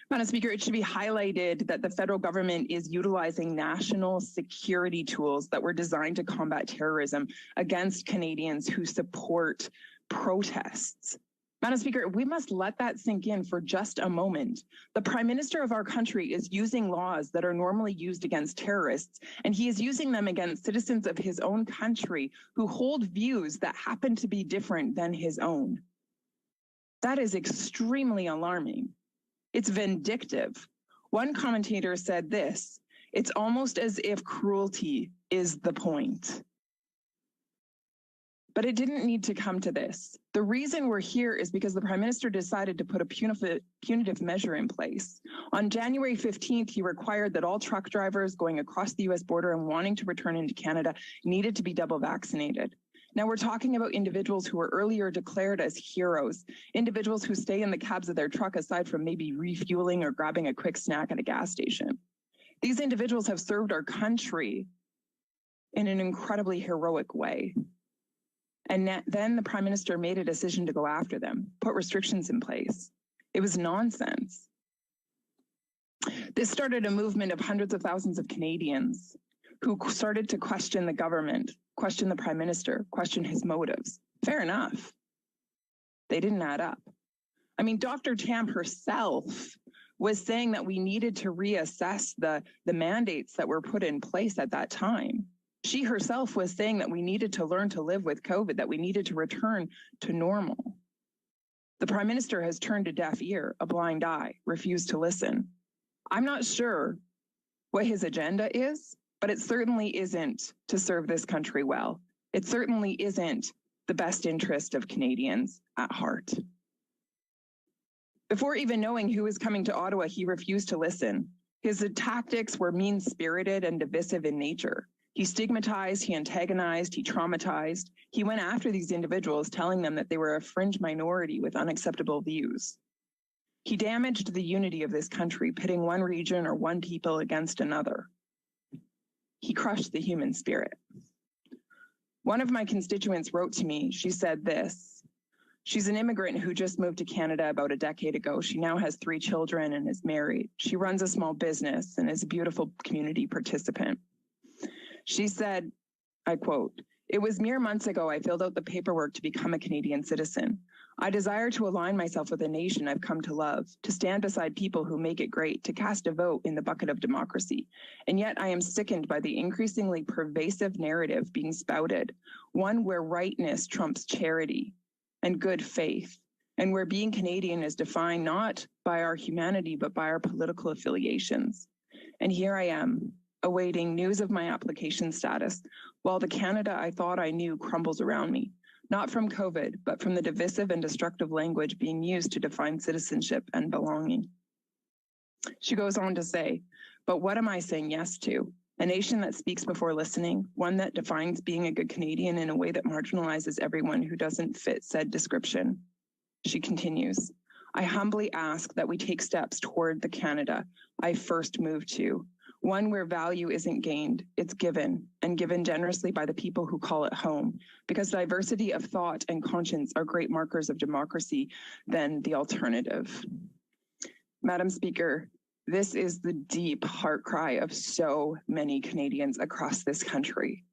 Madam Speaker, it should be highlighted that the federal government is utilizing national security tools that were designed to combat terrorism against Canadians who support protests. Madam Speaker, we must let that sink in for just a moment. The Prime Minister of our country is using laws that are normally used against terrorists, and he is using them against citizens of his own country who hold views that happen to be different than his own. That is extremely alarming. It's vindictive. One commentator said this, "It's almost as if cruelty is the point." But it didn't need to come to this. The reason we're here is because the Prime Minister decided to put a punitive measure in place. On January 15th, he required that all truck drivers going across the US border and wanting to return into Canada needed to be double vaccinated. Now we're talking about individuals who were earlier declared as heroes, individuals who stay in the cabs of their truck aside from maybe refueling or grabbing a quick snack at a gas station. These individuals have served our country in an incredibly heroic way. And then the Prime Minister made a decision to go after them, put restrictions in place. It was nonsense. This started a movement of hundreds of thousands of Canadians who started to question the government, question the Prime Minister, question his motives. Fair enough. They didn't add up. I mean, Dr. Tam herself was saying that we needed to reassess the mandates that were put in place at that time. She herself was saying that we needed to learn to live with COVID, that we needed to return to normal. The Prime Minister has turned a deaf ear, a blind eye, refused to listen. I'm not sure what his agenda is, but it certainly isn't to serve this country well. It certainly isn't the best interest of Canadians at heart. Before even knowing who was coming to Ottawa, he refused to listen. His tactics were mean-spirited and divisive in nature. He stigmatized, he antagonized, he traumatized. He went after these individuals, telling them that they were a fringe minority with unacceptable views. He damaged the unity of this country, pitting one region or one people against another. He crushed the human spirit. One of my constituents wrote to me, she said this, "She's an immigrant who just moved to Canada about a decade ago. She now has 3 children and is married. She runs a small business and is a beautiful community participant." She said, I quote, "It was mere months ago I filled out the paperwork to become a Canadian citizen. I desire to align myself with a nation I've come to love, to stand beside people who make it great, to cast a vote in the bucket of democracy. And yet I am sickened by the increasingly pervasive narrative being spouted, one where rightness trumps charity and good faith, and where being Canadian is defined not by our humanity, but by our political affiliations. And here I am, awaiting news of my application status, while the Canada I thought I knew crumbles around me, not from COVID, but from the divisive and destructive language being used to define citizenship and belonging." She goes on to say, "But what am I saying yes to? A nation that speaks before listening, one that defines being a good Canadian in a way that marginalizes everyone who doesn't fit said description." She continues, "I humbly ask that we take steps toward the Canada I first moved to, one where value isn't gained, it's given, and given generously by the people who call it home, because diversity of thought and conscience are great markers of democracy than the alternative." Madam Speaker, this is the deep heart cry of so many Canadians across this country.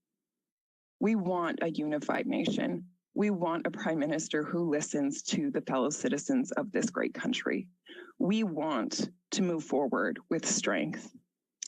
We want a unified nation. We want a Prime Minister who listens to the fellow citizens of this great country. We want to move forward with strength.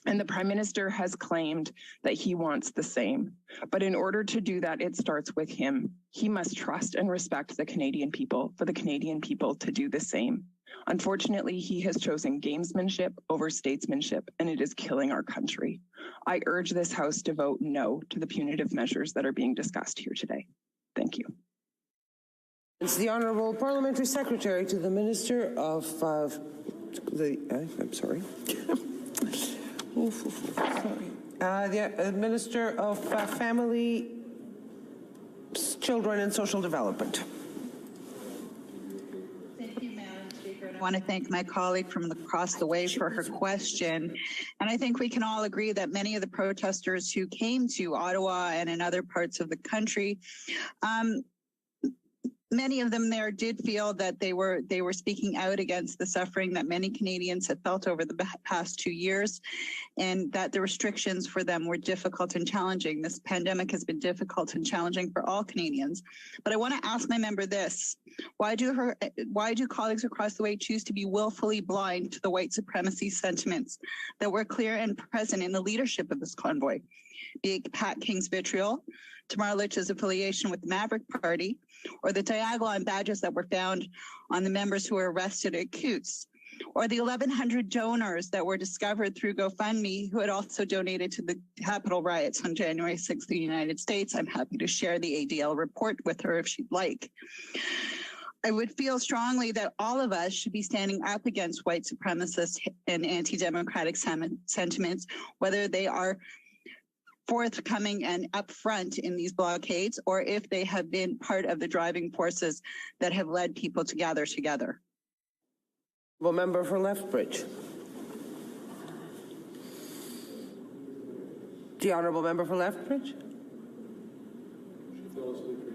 And the Prime Minister has claimed that he wants the same. But in order to do that, it starts with him. He must trust and respect the Canadian people for the Canadian people to do the same. Unfortunately, he has chosen gamesmanship over statesmanship, and it is killing our country. I urge this House to vote no to the punitive measures that are being discussed here today. Thank you. It's the Honourable Parliamentary Secretary to the Minister of the Minister of Family, Children and Social Development. Thank you, Madam Speaker. I want to thank my colleague from across the way for her question. And I think we can all agree that many of the protesters who came to Ottawa and in other parts of the country many of them there did feel that they were speaking out against the suffering that many Canadians had felt over the past 2 years, and that the restrictions for them were difficult and challenging. This pandemic has been difficult and challenging for all Canadians. But I want to ask my member this: why do colleagues across the way choose to be willfully blind to the white supremacy sentiments that were clear and present in the leadership of this convoy? Be it Pat King's vitriol, Tamara Lich's affiliation with the Maverick Party, or the diagonal badges that were found on the members who were arrested at Coots, or the 1,100 donors that were discovered through GoFundMe who had also donated to the Capitol riots on January 6th in the United States. I'm happy to share the ADL report with her if she'd like. I would feel strongly that all of us should be standing up against white supremacist and anti-democratic sentiments, whether they are forthcoming and upfront in these blockades, or if they have been part of the driving forces that have led people to gather together. Well, member for Lethbridge. The honourable member for Lethbridge.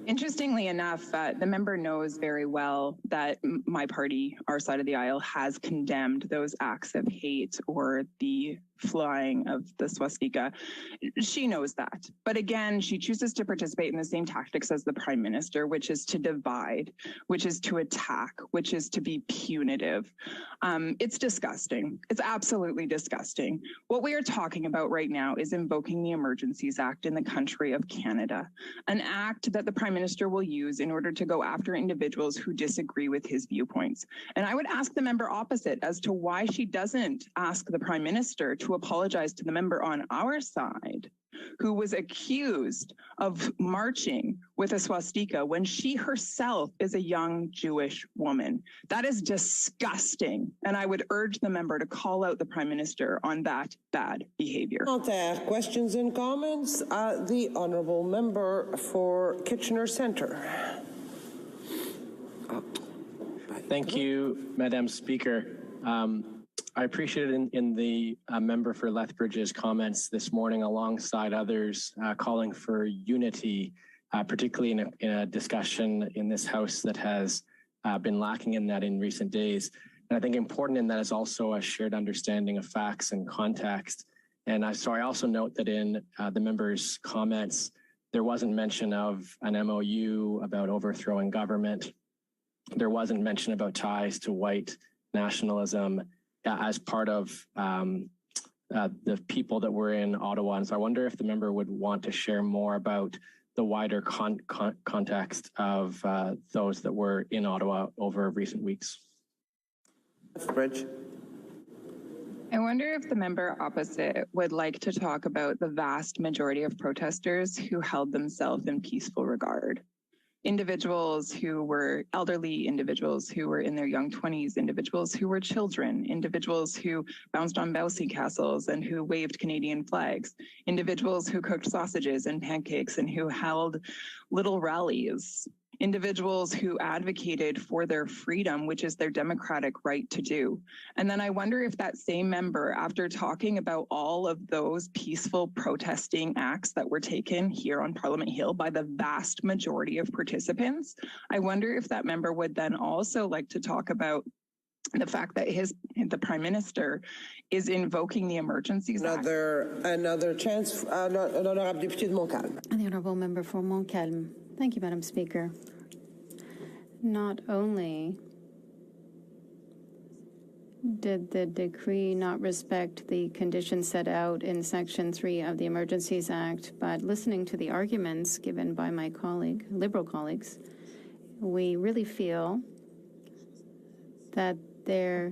Interestingly enough, the member knows very well that my party, our side of the aisle, has condemned those acts of hate or the flying of the swastika. She knows that. But again, she chooses to participate in the same tactics as the Prime Minister, which is to divide, which is to attack, which is to be punitive. It's disgusting. It's absolutely disgusting. What we are talking about right now is invoking the Emergencies Act in the country of Canada, an act that the Prime Minister will use in order to go after individuals who disagree with his viewpoints. And I would ask the member opposite as to why she doesn't ask the Prime Minister to apologize to the member on our side who was accused of marching with a swastika when she herself is a young Jewish woman. That is disgusting. And I would urge the member to call out the Prime Minister on that bad behavior. Questions and comments? The honourable member for Kitchener Centre. Thank you, Madam Speaker. I appreciate it in the member for Lethbridge's comments this morning, alongside others calling for unity, particularly in a discussion in this House that has been lacking in that in recent days. And I think important in that is also a shared understanding of facts and context. And I also note that in the member's comments, there wasn't mention of an MOU about overthrowing government. There wasn't mention about ties to white nationalism as part of the people that were in Ottawa. And so I wonder if the member would want to share more about the wider context of those that were in Ottawa over recent weeks. Bridge. I wonder if the member opposite would like to talk about the vast majority of protesters who held themselves in peaceful regard. Individuals who were elderly, individuals who were in their young 20s, individuals who were children, individuals who bounced on bouncy castles and who waved Canadian flags, individuals who cooked sausages and pancakes and who held little rallies, individuals who advocated for their freedom, which is their democratic right to do. And then I wonder if that same member, after talking about all of those peaceful protesting acts that were taken here on Parliament Hill by the vast majority of participants, I wonder if that member would then also like to talk about the fact that the Prime Minister is invoking the Emergencies Act. Another chance, L'honorable député de Montcalm. The Honourable Member for Montcalm. Thank you, Madam Speaker. Not only did the decree not respect the conditions set out in Section 3 of the Emergencies Act, but listening to the arguments given by my Liberal colleagues, we really feel that they're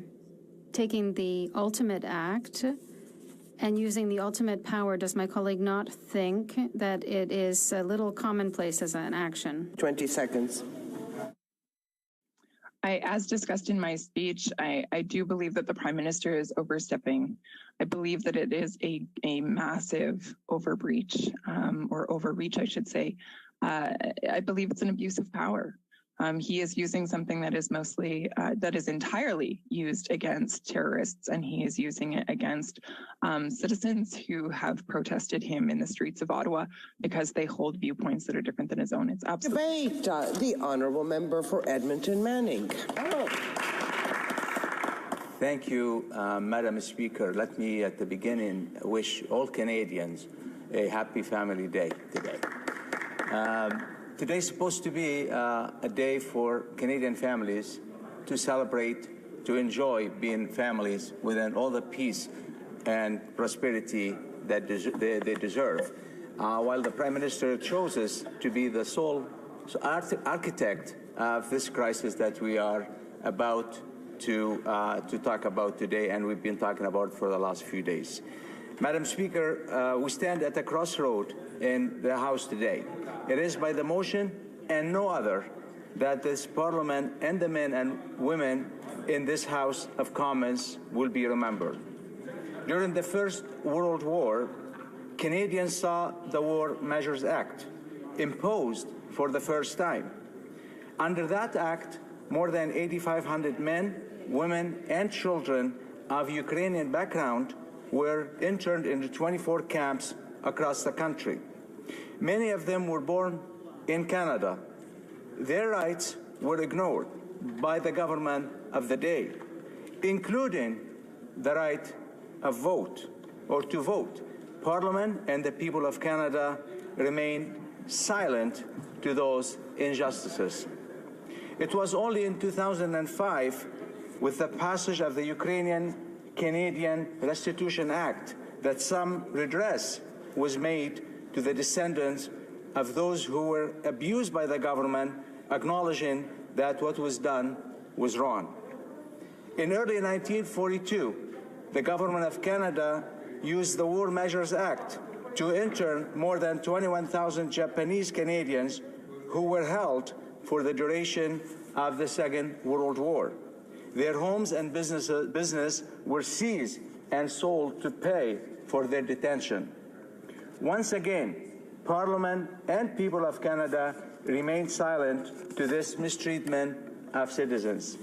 taking the ultimate act and using the ultimate power. Does my colleague not think that it is a little commonplace as an action? 20 seconds. As discussed in my speech, I do believe that the Prime Minister is overstepping. I believe that it is a massive overreach, or overreach, I should say. I believe it's an abuse of power. He is using something that is that is entirely used against terrorists, and he is using it against citizens who have protested him in the streets of Ottawa because they hold viewpoints that are different than his own. It's absolutely debate. The honourable member for Edmonton Manning. Thank you, Madam Speaker. Let me at the beginning wish all Canadians a happy Family Day today. Today's supposed to be a day for Canadian families to celebrate, to enjoy being families within all the peace and prosperity that they deserve. While the Prime Minister chooses to be the sole architect of this crisis that we are about to talk about today, and we've been talking about for the last few days. Madam Speaker, we stand at a crossroad in the House today. It is by the motion and no other that this Parliament and the men and women in this House of Commons will be remembered. During the First World War, Canadians saw the War Measures Act imposed for the first time. Under that act, more than 8,500 men, women, and children of Ukrainian background were interned into 24 camps across the country. Many of them were born in Canada. Their rights were ignored by the government of the day, including the right of vote or to vote. Parliament and the people of Canada remained silent to those injustices. It was only in 2005, with the passage of the Ukrainian-Canadian Restitution Act, that some redress was made to the descendants of those who were abused by the government, acknowledging that what was done was wrong. In early 1942, the government of Canada used the War Measures Act to intern more than 21,000 Japanese Canadians who were held for the duration of the Second World War. Their homes and business were seized and sold to pay for their detention. Once again, Parliament and people of Canada remained silent to this mistreatment of citizens.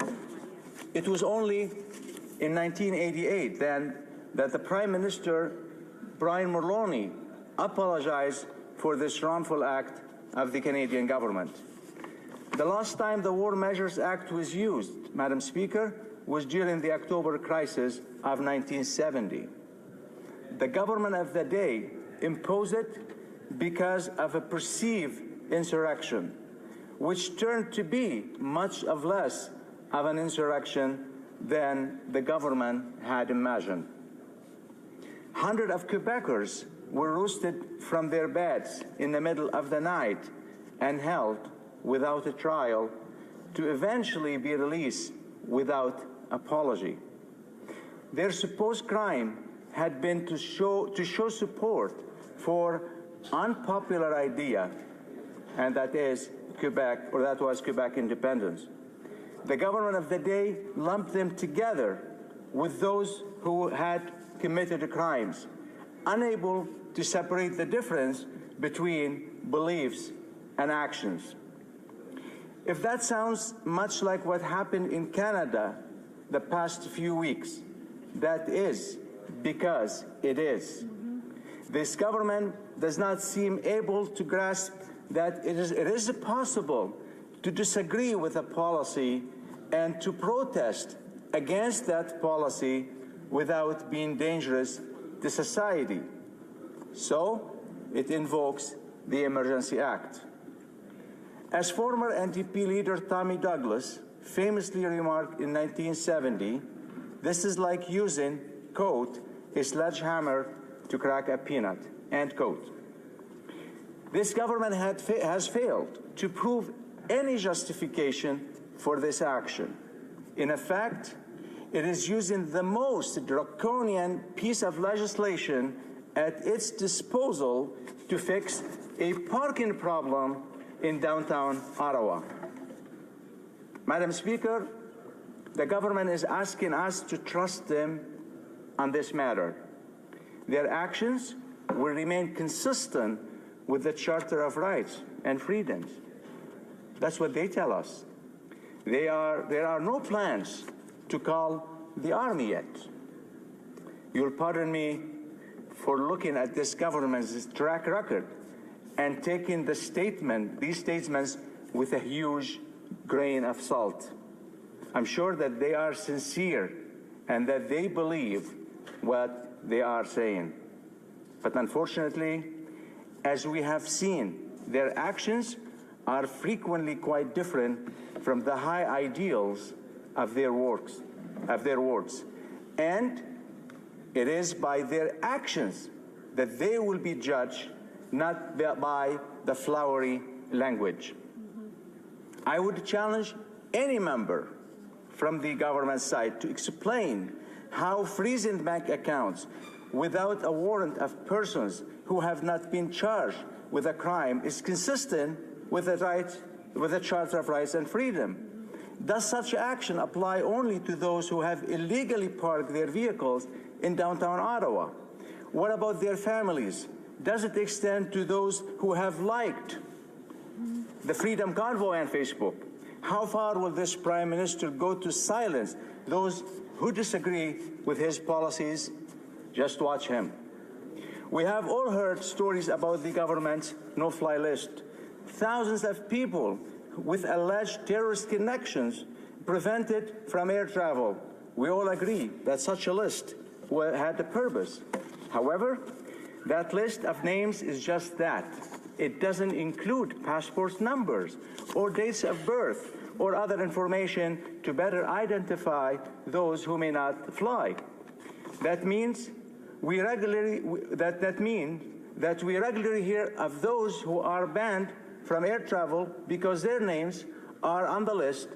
It was only in 1988 then that the Prime Minister, Brian Mulroney, apologized for this wrongful act of the Canadian government. The last time the War Measures Act was used, Madam Speaker, was during the October crisis of 1970. The government of the day imposed it because of a perceived insurrection, which turned to be much of less of an insurrection than the government had imagined. Hundreds of Quebecers were roasted from their beds in the middle of the night and held without a trial to eventually be released without apology. Their supposed crime had been to show support for unpopular idea, and that is Quebec, or that was Quebec independence. The government of the day lumped them together with those who had committed crimes, unable to separate the difference between beliefs and actions. If that sounds much like what happened in Canada the past few weeks, that is because it is. This government does not seem able to grasp that it is possible to disagree with a policy and to protest against that policy without being dangerous to society. So it invokes the Emergency Act. As former NDP leader Tommy Douglas famously remarked in 1970, this is like using, quote, a sledgehammer to crack a peanut, end quote. This government has failed to prove any justification for this action. In effect, it is using the most draconian piece of legislation at its disposal to fix a parking problem in downtown Ottawa. Madam Speaker, the government is asking us to trust them on this matter. Their actions will remain consistent with the Charter of Rights and Freedoms. That's what they tell us. There are no plans to call the army yet. You'll pardon me for looking at this government's track record and taking these statements with a huge grain of salt. I'm sure that they are sincere and that they believe what they are saying. But unfortunately, as we have seen, their actions are frequently quite different from the high ideals of their words. And it is by their actions that they will be judged, not by the flowery language. I would challenge any member from the government side to explain how freezing bank accounts without a warrant of persons who have not been charged with a crime is consistent with the Charter of Rights and Freedom. Does such action apply only to those who have illegally parked their vehicles in downtown Ottawa? What about their families? Does it extend to those who have liked the Freedom Convoy on Facebook? How far will this Prime Minister go to silence those who disagree with his policies? Just watch him. We have all heard stories about the government's no-fly list. Thousands of people with alleged terrorist connections prevented from air travel. We all agree that such a list had a purpose. However, that list of names is just that. It doesn't include passport numbers or dates of birth or other information to better identify those who may not fly. That means we regularly hear of those who are banned from air travel because their names are on the list,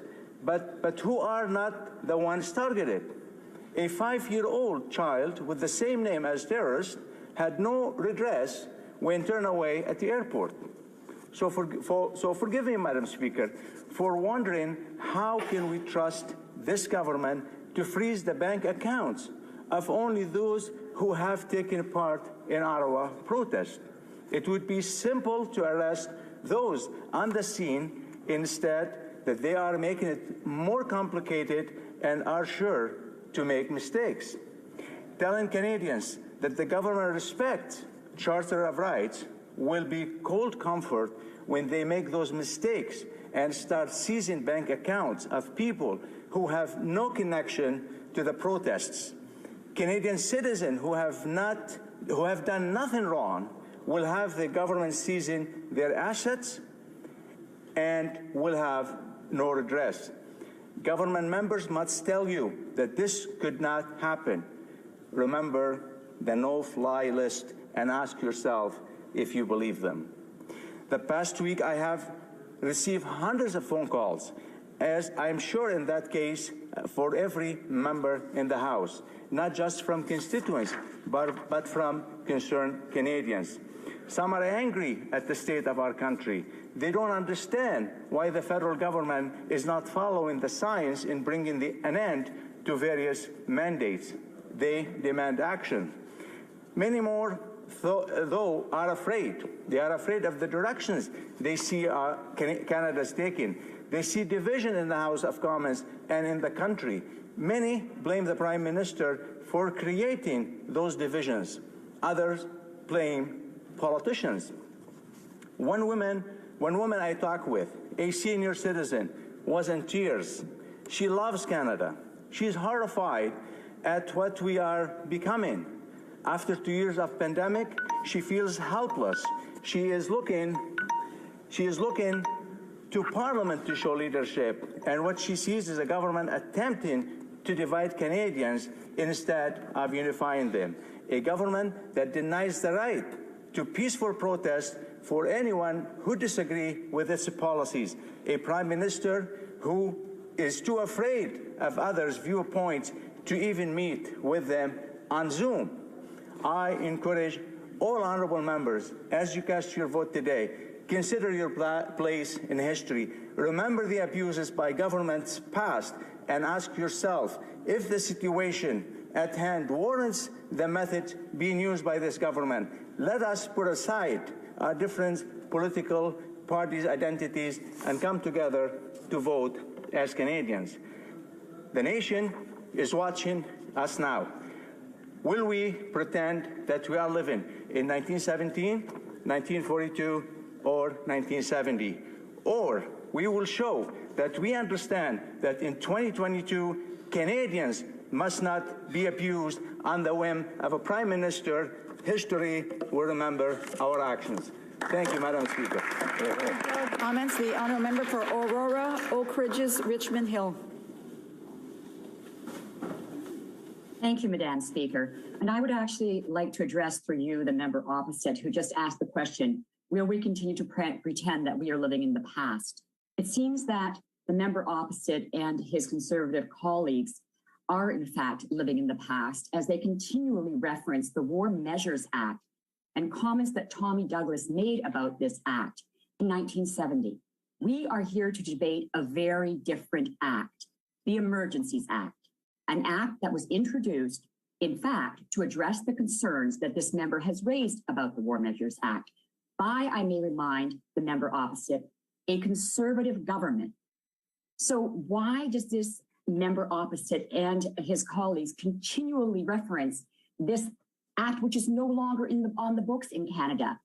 but who are not the ones targeted. A 5-year-old child with the same name as terrorist had no redress when turned away at the airport. So forgive me, Madam Speaker, for wondering how can we trust this government to freeze the bank accounts of only those who have taken part in Ottawa protests. It would be simple to arrest those on the scene. Instead, that they are making it more complicated and are sure to make mistakes. Telling Canadians that the government respects Charter of Rights will be cold comfort when they make those mistakes and start seizing bank accounts of people who have no connection to the protests. Canadian citizens who have done nothing wrong will have the government seizing their assets and will have no redress. Government members must tell you that this could not happen. Remember the no-fly list and ask yourself if you believe them. The past week I have received hundreds of phone calls, as I'm sure in that case for every member in the House, not just from constituents, but from concerned Canadians. Some are angry at the state of our country. They don't understand why the federal government is not following the science in bringing an end to various mandates. They demand action. Many more, though, are afraid. They are afraid of the directions they see Canada's taking. They see division in the House of Commons and in the country. Many blame the Prime Minister for creating those divisions. Others blame politicians. One woman I talked with, a senior citizen, was in tears. She loves Canada. She's horrified at what we are becoming. After 2 years of pandemic, she feels helpless. She is looking to Parliament to show leadership, and what she sees is a government attempting to divide Canadians instead of unifying them. A government that denies the right to peaceful protest for anyone who disagree with its policies. A Prime Minister who is too afraid of others' viewpoints to even meet with them on Zoom. I encourage all honorable members, as you cast your vote today, consider your place in history. Remember the abuses by governments past and ask yourself if the situation at hand warrants the method being used by this government. Let us put aside our different political parties' identities and come together to vote as Canadians. The nation is watching us now. Will we pretend that we are living in 1917, 1942, or 1970? Or we will show that we understand that in 2022, Canadians must not be abused on the whim of a Prime Minister. History will remember our actions. Thank you, Madam Speaker. Comments, the honourable member for Aurora, Oak Ridges, Richmond Hill. Thank you, Madam Speaker. And I would actually like to address for you the member opposite who just asked the question, will we continue to pretend that we are living in the past? It seems that the member opposite and his Conservative colleagues are in fact living in the past as they continually reference the War Measures Act and comments that Tommy Douglas made about this act in 1970. We are here to debate a very different act, the Emergencies Act, an act that was introduced, in fact, to address the concerns that this member has raised about the War Measures Act by, I may remind the member opposite, a Conservative government. So why does this member opposite and his colleagues continually reference this act, which is no longer on the books in Canada?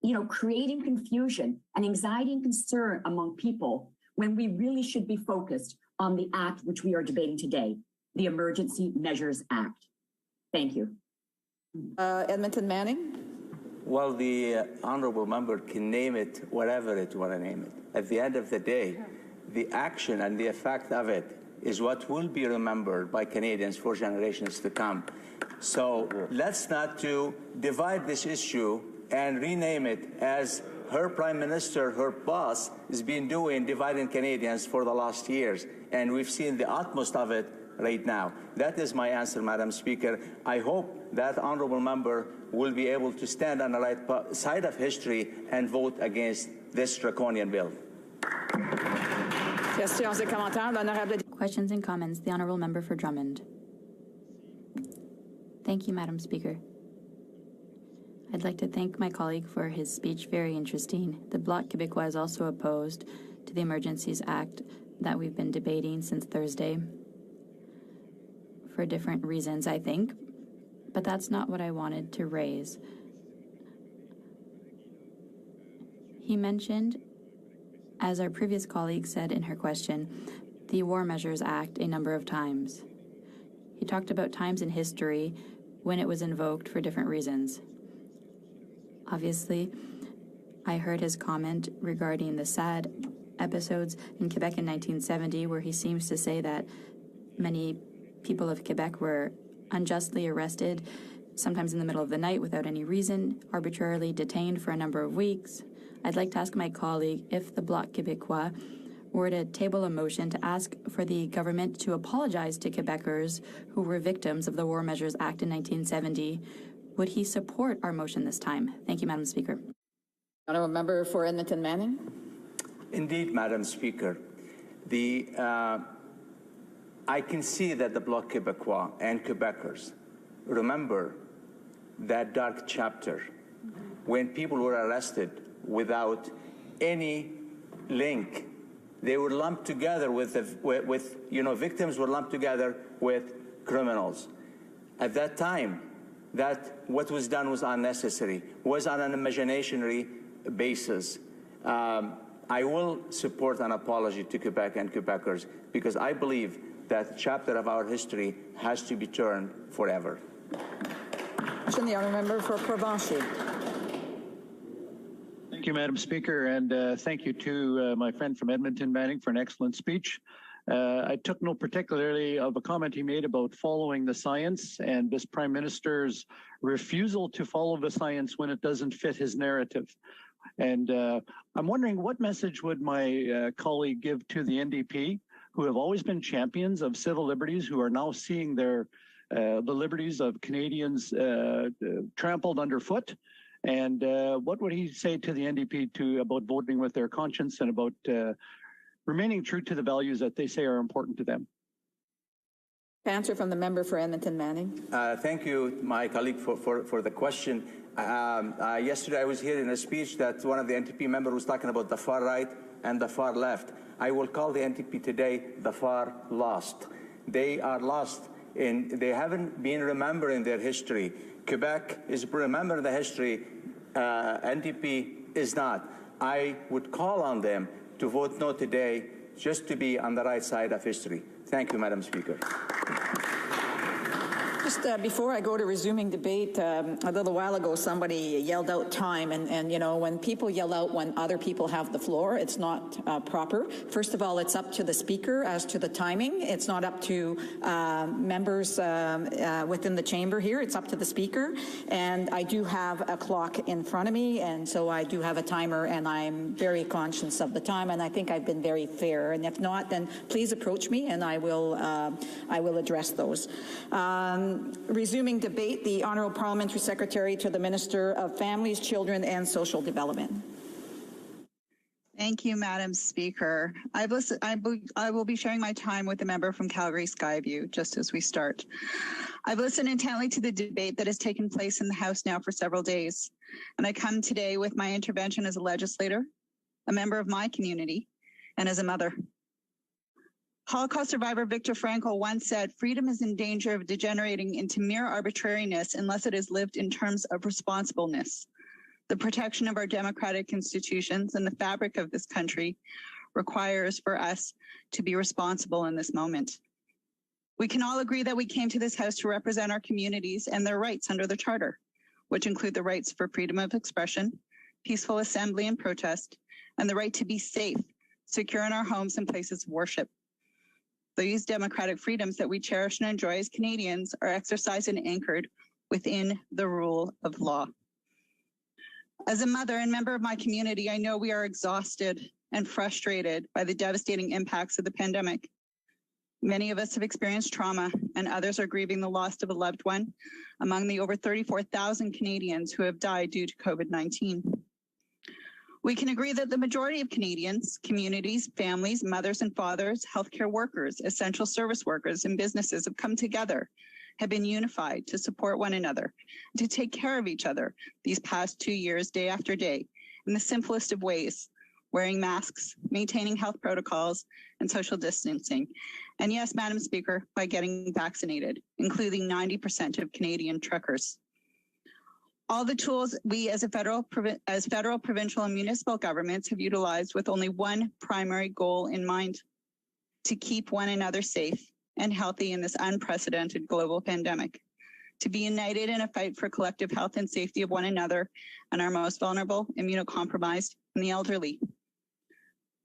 You know, creating confusion and anxiety and concern among people when we really should be focused on the act which we are debating today, the Emergency Measures Act. Thank you. Edmonton Manning. Well, the honourable member can name it whatever it want to name it. At the end of the day, the action and the effect of it is what will be remembered by Canadians for generations to come. So let's not to divide this issue and rename it as her Prime Minister, her boss, has been doing, dividing Canadians for the last years. And we've seen the utmost of it right now. That is my answer, Madam Speaker. I hope that honourable member will be able to stand on the right side of history and vote against this draconian bill. Questions and comments. The honourable member for Drummond. Thank you, Madam Speaker. I'd like to thank my colleague for his speech, very interesting. The Bloc Québécois is also opposed to the Emergencies Act that we've been debating since Thursday for different reasons, I think, but that's not what I wanted to raise. He mentioned, as our previous colleague said in her question, the War Measures Act a number of times. He talked about times in history when it was invoked for different reasons. Obviously, I heard his comment regarding the sad episodes in Quebec in 1970, where he seems to say that many people of Quebec were unjustly arrested, sometimes in the middle of the night without any reason, arbitrarily detained for a number of weeks. I'd like to ask my colleague if the Bloc Québécois were to table a motion to ask for the government to apologize to Quebecers who were victims of the War Measures Act in 1970. Would he support our motion this time? Thank you, Madam Speaker. Honourable member for Edmonton Manning. Indeed, Madam Speaker. I can see that the Bloc Québécois and Quebecers remember that dark chapter when people were arrested without any link. They were lumped together with victims were lumped together with criminals. At that time, that what was done was unnecessary, was on an imaginary basis. I will support an apology to Quebec and Quebecers because I believe that chapter of our history has to be turned forever. The honourable member for Provencher. Thank you, Madam Speaker, and thank you to my friend from Edmonton, Manning, for an excellent speech. I took note particularly of a comment he made about following the science and this Prime Minister's refusal to follow the science when it doesn't fit his narrative. And I'm wondering what message would my colleague give to the NDP, who have always been champions of civil liberties, who are now seeing the liberties of Canadians trampled underfoot? And what would he say to the NDP about voting with their conscience and about remaining true to the values that they say are important to them? Answer from the member for Edmonton Manning. Thank you, my colleague, for the question. Yesterday I was hearing a speech that one of the NTP members was talking about the far right and the far left. I will call the NTP today the far lost. They are lost they haven't been remembering their history. Quebec is remembering the history. NTP is not. I would call on them to vote no today just to be on the right side of history. Thank you, Madam Speaker. Just before I go to resuming debate, a little while ago, somebody yelled out time. And you know, when people yell out when other people have the floor, it's not proper. First of all, it's up to the speaker as to the timing. It's not up to members within the chamber here. It's up to the speaker. And I do have a clock in front of me, and so I do have a timer, and I'm very conscious of the time, and I think I've been very fair. And if not, then please approach me, and I will address those. Resuming debate, the Honourable Parliamentary Secretary to the Minister of Families, Children and Social Development. Thank you, Madam Speaker. I will be sharing my time with the member from Calgary Skyview just as we start. I've listened intently to the debate that has taken place in the House now for several days, and I come today with my intervention as a legislator, a member of my community, and as a mother. Holocaust survivor Viktor Frankl once said, "Freedom is in danger of degenerating into mere arbitrariness unless it is lived in terms of responsibleness." The protection of our democratic institutions and the fabric of this country requires for us to be responsible in this moment. We can all agree that we came to this House to represent our communities and their rights under the Charter, which include the rights for freedom of expression, peaceful assembly and protest, and the right to be safe, secure in our homes and places of worship. These democratic freedoms that we cherish and enjoy as Canadians are exercised and anchored within the rule of law. As a mother and member of my community, I know we are exhausted and frustrated by the devastating impacts of the pandemic. Many of us have experienced trauma, and others are grieving the loss of a loved one among the over 34,000 Canadians who have died due to COVID-19. We can agree that the majority of Canadians, communities, families, mothers and fathers, healthcare workers, essential service workers, and businesses have come together, have been unified to support one another, to take care of each other these past 2 years, day after day, in the simplest of ways, wearing masks, maintaining health protocols, and social distancing. And yes, Madam Speaker, by getting vaccinated, including 90% of Canadian truckers. All the tools we as federal, provincial, and municipal governments have utilized with only one primary goal in mind: to keep one another safe and healthy in this unprecedented global pandemic, to be united in a fight for collective health and safety of one another and our most vulnerable, immunocompromised, and the elderly.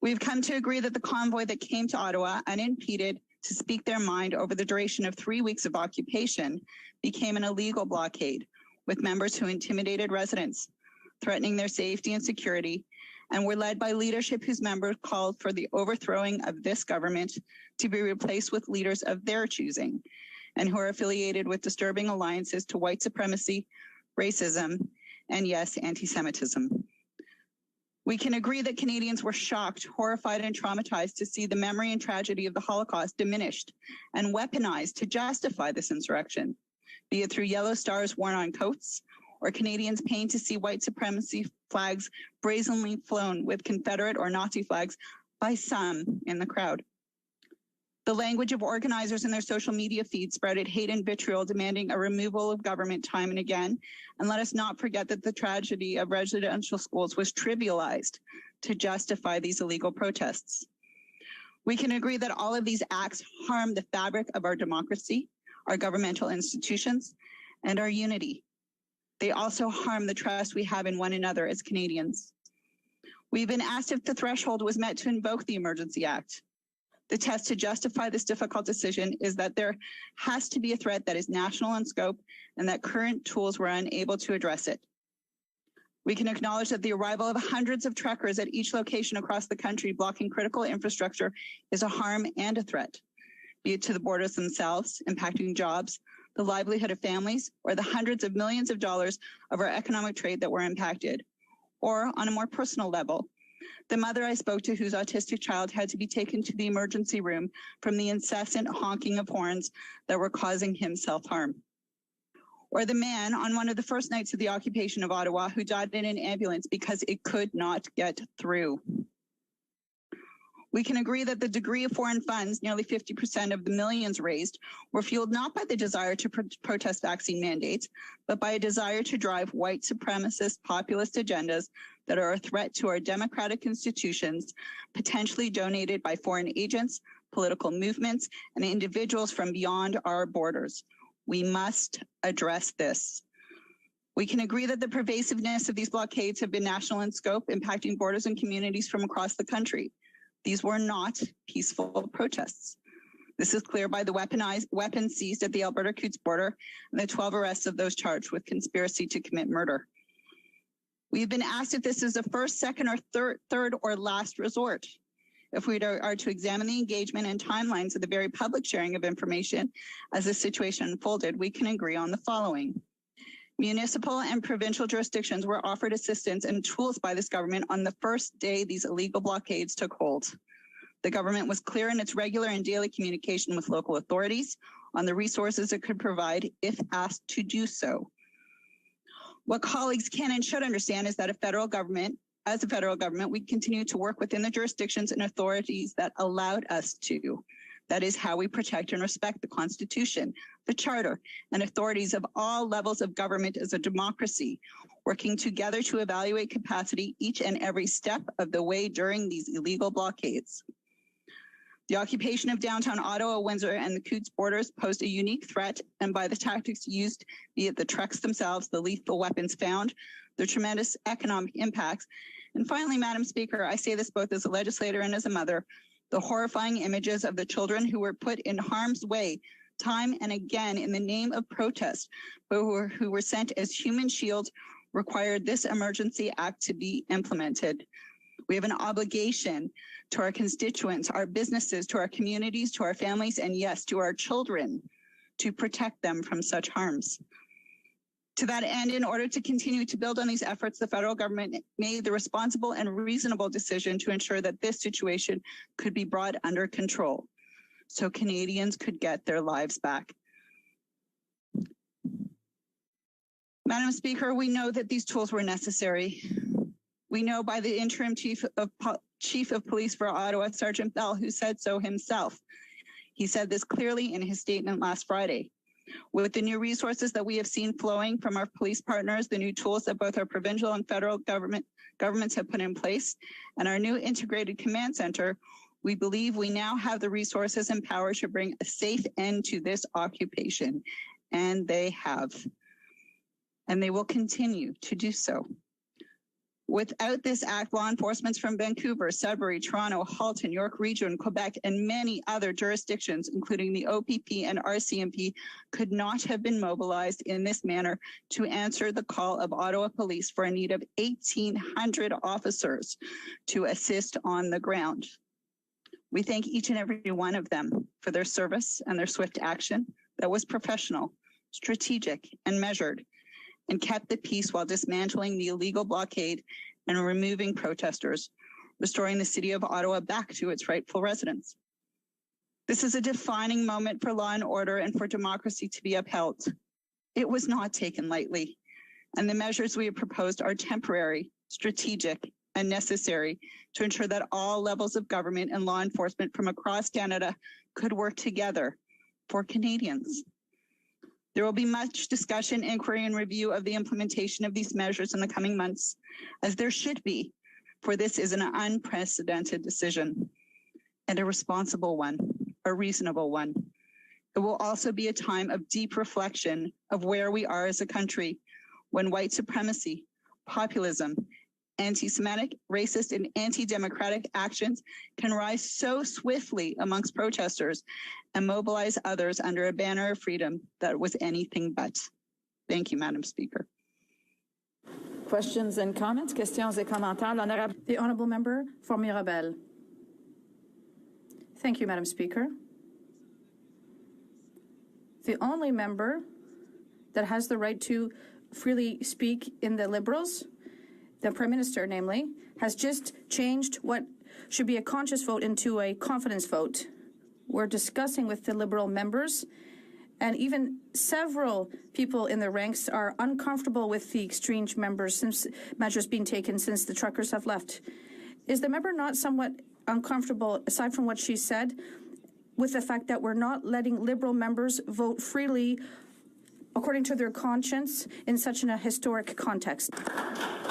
We've come to agree that the convoy that came to Ottawa unimpeded to speak their mind over the duration of 3 weeks of occupation became an illegal blockade, with members who intimidated residents, threatening their safety and security, and were led by leadership whose members called for the overthrowing of this government to be replaced with leaders of their choosing, and who are affiliated with disturbing alliances to white supremacy, racism, and yes, anti-Semitism. We can agree that Canadians were shocked, horrified, and traumatized to see the memory and tragedy of the Holocaust diminished and weaponized to justify this insurrection, be it through yellow stars worn on coats, or Canadians pained to see white supremacy flags brazenly flown with Confederate or Nazi flags by some in the crowd. The language of organizers in their social media feeds sprouted hate and vitriol, demanding a removal of government time and again. And let us not forget that the tragedy of residential schools was trivialized to justify these illegal protests. We can agree that all of these acts harm the fabric of our democracy, our governmental institutions, and our unity. They also harm the trust we have in one another as Canadians. We've been asked if the threshold was met to invoke the Emergency Act. The test to justify this difficult decision is that there has to be a threat that is national in scope and that current tools were unable to address it. We can acknowledge that the arrival of hundreds of truckers at each location across the country blocking critical infrastructure is a harm and a threat, be it to the borders themselves, impacting jobs, the livelihood of families, or the hundreds of millions of dollars of our economic trade that were impacted, or on a more personal level, The mother I spoke to whose autistic child had to be taken to the emergency room from the incessant honking of horns that were causing him self-harm. Or the man on one of the first nights of the occupation of Ottawa who died in an ambulance because it could not get through. We can agree that the degree of foreign funds, nearly 50% of the millions raised, were fueled not by the desire to protest vaccine mandates, but by a desire to drive white supremacist populist agendas that are a threat to our democratic institutions, potentially donated by foreign agents, political movements, and individuals from beyond our borders. We must address this. We can agree that the pervasiveness of these blockades have been national in scope, impacting borders and communities from across the country. These were not peaceful protests. This is clear by the weapons seized at the Alberta-Coutts border and the 12 arrests of those charged with conspiracy to commit murder. We've been asked if this is a first, second, or third or last resort. If we are to examine the engagement and timelines of the very public sharing of information as the situation unfolded, we can agree on the following. Municipal and provincial jurisdictions were offered assistance and tools by this government on the first day these illegal blockades took hold. The government was clear in its regular and daily communication with local authorities on the resources it could provide if asked to do so. What colleagues can and should understand is that as a federal government, we continue to work within the jurisdictions and authorities that allowed us to. That is how we protect and respect the Constitution, the Charter, and authorities of all levels of government as a democracy, working together to evaluate capacity each and every step of the way during these illegal blockades. The occupation of downtown Ottawa, Windsor, and the Coutts borders posed a unique threat, and by the tactics used, be it the trucks themselves, the lethal weapons found, the tremendous economic impacts, and finally, Madam Speaker, I say this both as a legislator and as a mother, the horrifying images of the children who were put in harm's way time and again in the name of protest, but who were sent as human shields required this emergency act to be implemented. We have an obligation to our constituents, our businesses, to our communities, to our families, and yes, to our children to protect them from such harms. To that end, in order to continue to build on these efforts, the federal government made the responsible and reasonable decision to ensure that this situation could be brought under control so Canadians could get their lives back. Madam Speaker, we know that these tools were necessary. We know by the interim Chief of Police for Ottawa, Sergeant Bell, who said so himself. He said this clearly in his statement last Friday. With the new resources that we have seen flowing from our police partners, the new tools that both our provincial and federal governments have put in place, and our new integrated command center, we believe we now have the resources and power to bring a safe end to this occupation. And they have. And they will continue to do so. Without this act, law enforcement from Vancouver, Sudbury, Toronto, Halton, York Region, Quebec, and many other jurisdictions, including the OPP and RCMP, could not have been mobilized in this manner to answer the call of Ottawa Police for a need of 1,800 officers to assist on the ground. We thank each and every one of them for their service and their swift action that was professional, strategic, and measured, and kept the peace while dismantling the illegal blockade and removing protesters, restoring the city of Ottawa back to its rightful residents. This is a defining moment for law and order and for democracy to be upheld. It was not taken lightly, and the measures we have proposed are temporary, strategic, and necessary to ensure that all levels of government and law enforcement from across Canada could work together for Canadians. There will be much discussion, inquiry, and review of the implementation of these measures in the coming months, as there should be, for this is an unprecedented decision and a responsible one, a reasonable one. It will also be a time of deep reflection of where we are as a country when white supremacy, populism, anti-Semitic, racist, and anti-democratic actions can rise so swiftly amongst protesters and mobilize others under a banner of freedom that was anything but. Thank you, Madam Speaker. Questions and comments? Questions et commentaires. The Honourable Member for Mirabel. Thank you, Madam Speaker. The only member that has the right to freely speak in the Liberals the Prime Minister, namely, has just changed what should be a conscious vote into a confidence vote. We're discussing with the Liberal members, and even several people in the ranks are uncomfortable with the exchange measures being taken since the truckers have left. Is the member not somewhat uncomfortable, aside from what she said, with the fact that we're not letting Liberal members vote freely according to their conscience in such a historic context?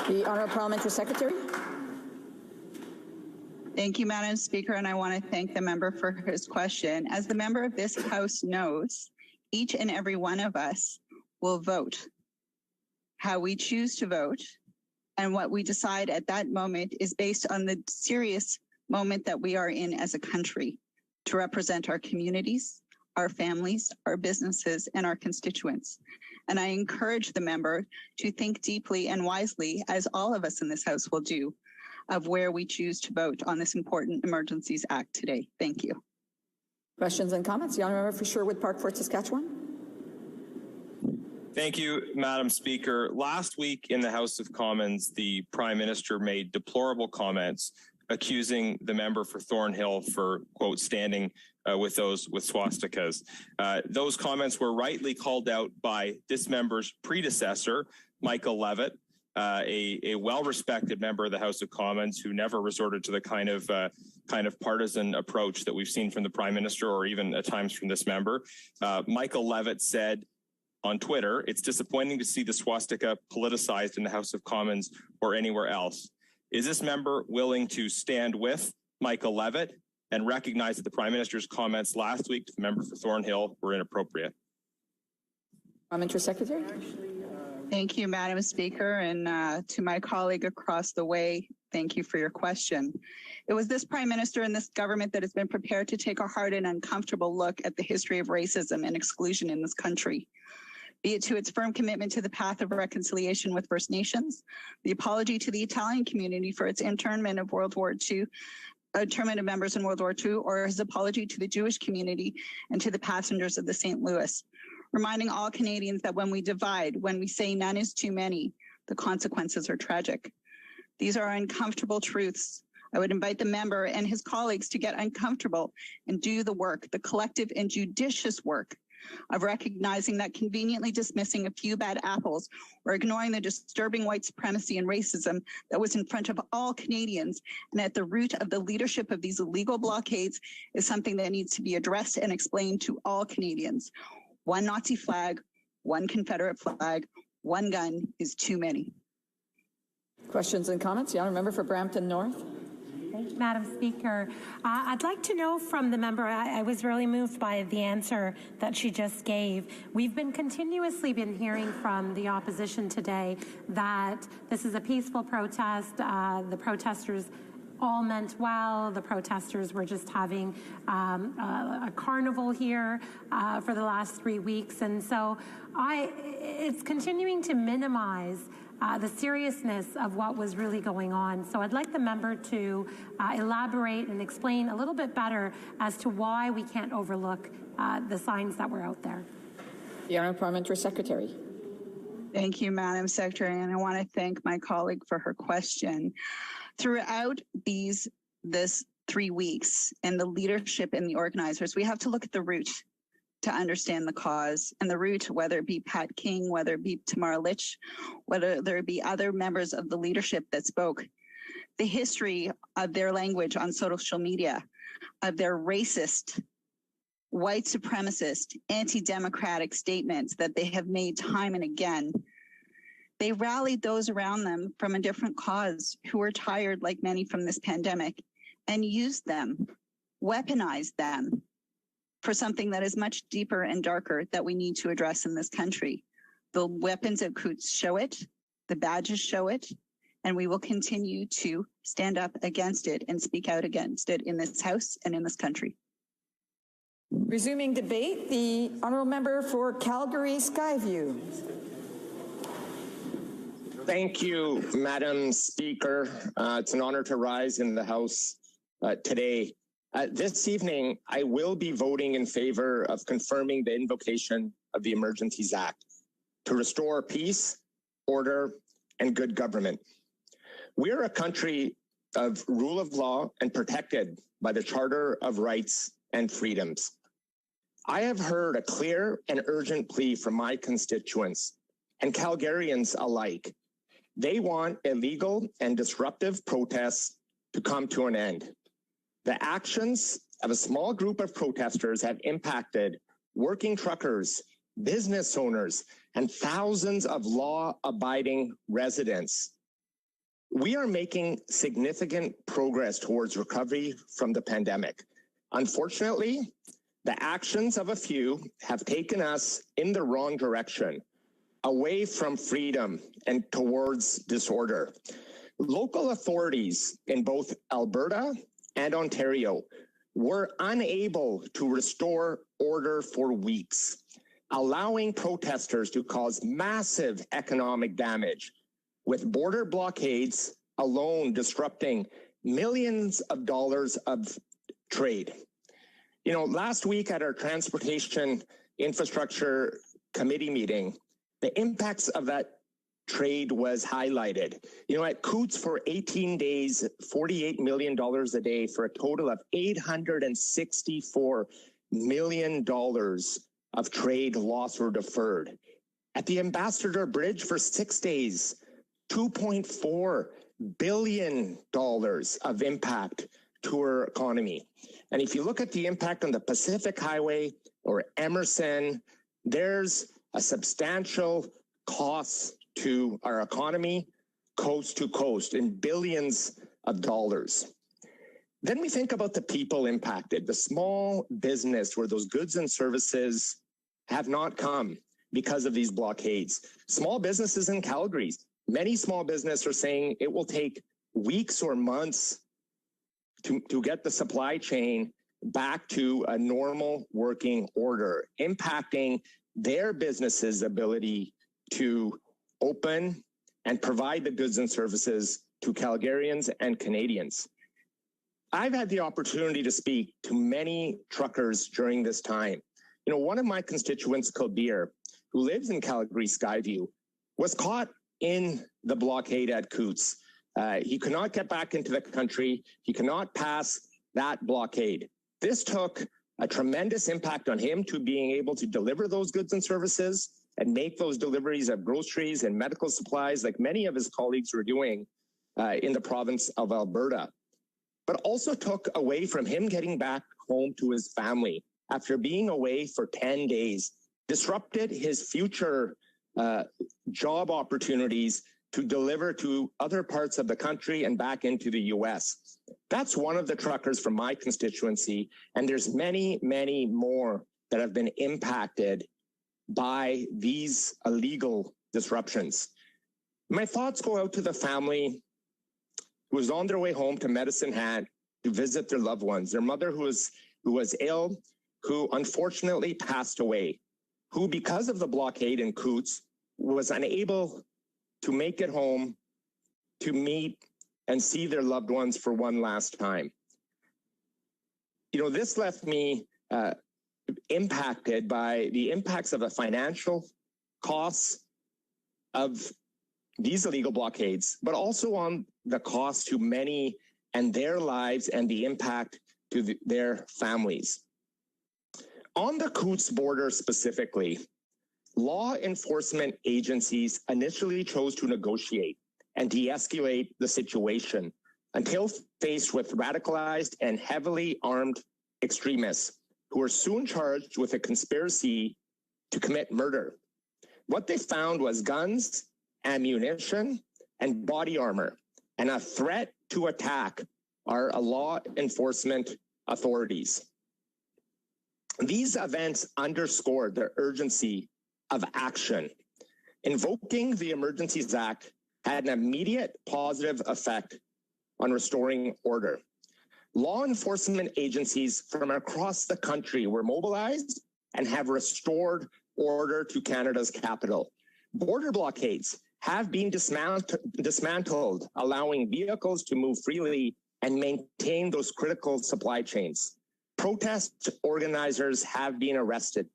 The Honourable Parliamentary Secretary. Thank you, Madam Speaker, and I want to thank the member for his question. As the member of this House knows, each and every one of us will vote. How we choose to vote and what we decide at that moment is based on the serious moment that we are in as a country to represent our communities, our families, our businesses, and our constituents. And I encourage the member to think deeply and wisely, as all of us in this House will do, of where we choose to vote on this important Emergencies Act today. Thank you. Questions and comments? The Honourable Member for Sherwood Park, Fort Saskatchewan. Thank you, Madam Speaker. Last week in the House of Commons, the Prime Minister made deplorable comments accusing the member for Thornhill for, quote, standing with those with swastikas. Those comments were rightly called out by this member's predecessor, Michael Levitt, a well-respected member of the House of Commons who never resorted to the kind of partisan approach that we've seen from the Prime Minister or even at times from this member. Michael Levitt said on Twitter, "It's disappointing to see the swastika politicized in the House of Commons or anywhere else." Is this member willing to stand with Michael Levitt and recognize that the Prime Minister's comments last week to the member for Thornhill were inappropriate? Parliamentary Secretary. Thank you, Madam Speaker, and to my colleague across the way, thank you for your question. It was this Prime Minister and this government that has been prepared to take a hard and uncomfortable look at the history of racism and exclusion in this country. Be it to its firm commitment to the path of reconciliation with First Nations, the apology to the Italian community for its internment of internment of members in World War II, or his apology to the Jewish community and to the passengers of the St. Louis, reminding all Canadians that when we divide, when we say none is too many, the consequences are tragic. These are uncomfortable truths. I would invite the member and his colleagues to get uncomfortable and do the work, the collective and judicious work of recognizing that conveniently dismissing a few bad apples or ignoring the disturbing white supremacy and racism that was in front of all Canadians and at the root of the leadership of these illegal blockades is something that needs to be addressed and explained to all Canadians. One Nazi flag, one Confederate flag, one gun is too many. Questions and comments? The Honourable Member for Brampton North. Thank you, Madam Speaker. I'd like to know from the member, I was really moved by the answer that she just gave. We've continuously been hearing from the opposition today that this is a peaceful protest. The protesters all meant well. The protesters were just having a carnival here for the last 3 weeks. And so it's continuing to minimize the seriousness of what was really going on. So I'd like the member to elaborate and explain a little bit better as to why we can't overlook the signs that were out there. The Honourable Parliamentary Secretary. Thank you, Madam Secretary, and I want to thank my colleague for her question. Throughout this 3 weeks and the leadership and the organizers, we have to look at the root to understand the cause, and the root, whether it be Pat King, whether it be Tamara Litch, whether there be other members of the leadership that spoke, the history of their language on social media, of their racist, white supremacist, anti-democratic statements that they have made time and again. They rallied those around them from a different cause who were tired, like many, from this pandemic, and used them, weaponized them for something that is much deeper and darker that we need to address in this country. The weapons of Coots show it, the badges show it, and we will continue to stand up against it and speak out against it in this House and in this country. Resuming debate, the Honourable Member for Calgary Skyview. Thank you, Madam Speaker. It's an honor to rise in the House today. This evening, I will be voting in favor of confirming the invocation of the Emergencies Act to restore peace, order, and good government. We're a country of rule of law and protected by the Charter of Rights and Freedoms. I have heard a clear and urgent plea from my constituents and Calgarians alike. They want illegal and disruptive protests to come to an end. The actions of a small group of protesters have impacted working truckers, business owners, and thousands of law-abiding residents. We are making significant progress towards recovery from the pandemic. Unfortunately, the actions of a few have taken us in the wrong direction, away from freedom and towards disorder. Local authorities in both Alberta and Ontario were unable to restore order for weeks, allowing protesters to cause massive economic damage, with border blockades alone disrupting millions of dollars of trade. You know, last week at our Transportation Infrastructure Committee meeting, the impacts of that trade was highlighted. You know, at Coots for 18 days, $48 million a day for a total of $864 million of trade lost or deferred. At the Ambassador Bridge for 6 days, $2.4 billion of impact to our economy. And if you look at the impact on the Pacific Highway or Emerson, there's a substantial cost to our economy, coast to coast, in billions of dollars. Then we think about the people impacted, the small business where those goods and services have not come because of these blockades. Small businesses in Calgary, many small businesses are saying it will take weeks or months to get the supply chain back to a normal working order, impacting their business's ability to open and provide the goods and services to Calgarians and Canadians. I've had the opportunity to speak to many truckers during this time. You know, one of my constituents, Kabir, who lives in Calgary Skyview, was caught in the blockade at Coots. He could not get back into the country. He could not pass that blockade. This took a tremendous impact on him to being able to deliver those goods and services and make those deliveries of groceries and medical supplies like many of his colleagues were doing in the province of Alberta. But also took away from him getting back home to his family after being away for 10 days, disrupted his future job opportunities to deliver to other parts of the country and back into the US. That's one of the truckers from my constituency, and there's many, many more that have been impacted by these illegal disruptions. My thoughts go out to the family who was on their way home to Medicine Hat to visit their loved ones, their mother who was ill, who unfortunately passed away, who because of the blockade in Coots was unable to make it home to meet and see their loved ones for one last time. You know, this left me impacted by the impacts of the financial costs of these illegal blockades, but also on the cost to many and their lives and the impact to their families. On the Coots border specifically, law enforcement agencies initially chose to negotiate and de-escalate the situation until faced with radicalized and heavily armed extremists who were soon charged with a conspiracy to commit murder. What they found was guns, ammunition, and body armor, and a threat to attack our law enforcement authorities. These events underscored the urgency of action. Invoking the Emergencies Act had an immediate positive effect on restoring order. Law enforcement agencies from across the country were mobilized and have restored order to Canada's capital. Border blockades have been dismantled, allowing vehicles to move freely and maintain those critical supply chains. Protest organizers have been arrested.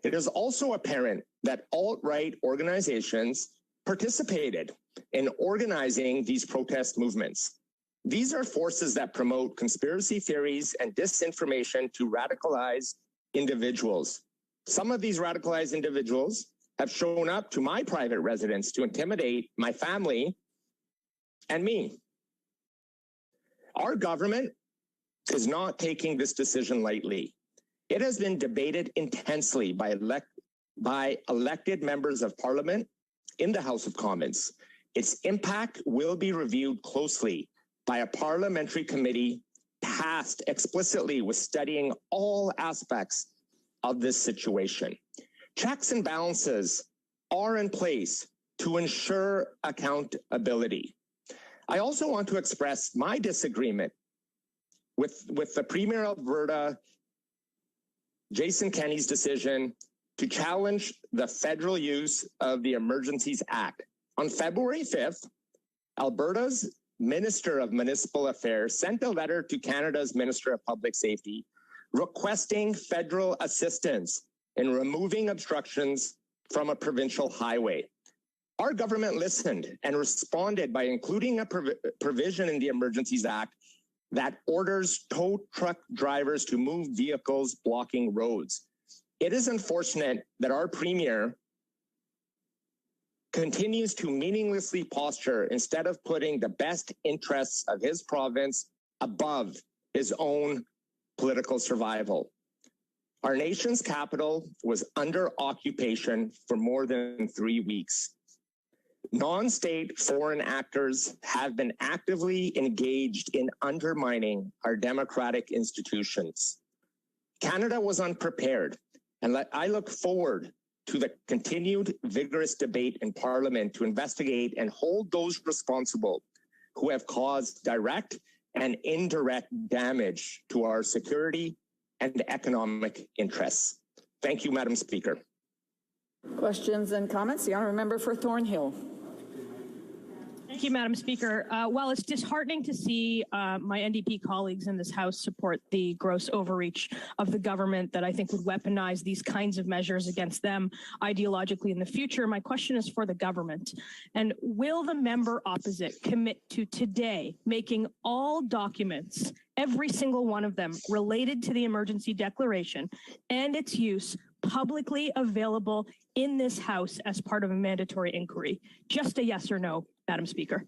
It is also apparent that alt-right organizations participated in organizing these protest movements. These are forces that promote conspiracy theories and disinformation to radicalize individuals. Some of these radicalized individuals have shown up to my private residence to intimidate my family and me. Our government is not taking this decision lightly. It has been debated intensely by elected members of parliament in the House of Commons. Its impact will be reviewed closely by a parliamentary committee tasked explicitly with studying all aspects of this situation. Checks and balances are in place to ensure accountability. I also want to express my disagreement with the Premier of Alberta, Jason Kenney's decision to challenge the federal use of the Emergencies Act. On February 5th, Alberta's Minister of Municipal Affairs sent a letter to Canada's Minister of Public Safety requesting federal assistance in removing obstructions from a provincial highway. Our government listened and responded by including a provision in the Emergencies Act that orders tow truck drivers to move vehicles blocking roads. It is unfortunate that our Premier continues to meaninglessly posture instead of putting the best interests of his province above his own political survival. Our nation's capital was under occupation for more than 3 weeks. Non-state foreign actors have been actively engaged in undermining our democratic institutions. Canada was unprepared, and I look forward to the continued vigorous debate in Parliament to investigate and hold those responsible who have caused direct and indirect damage to our security and economic interests. Thank you, Madam Speaker. Questions and comments? The honourable member for Thornhill. Thank you, Madam Speaker. While it's disheartening to see my NDP colleagues in this House support the gross overreach of the government that I think would weaponize these kinds of measures against them ideologically in the future, my question is for the government. And will the member opposite commit to today making all documents, every single one of them, related to the emergency declaration and its use publicly available in this House as part of a mandatory inquiry? Just a yes or no, Madam Speaker.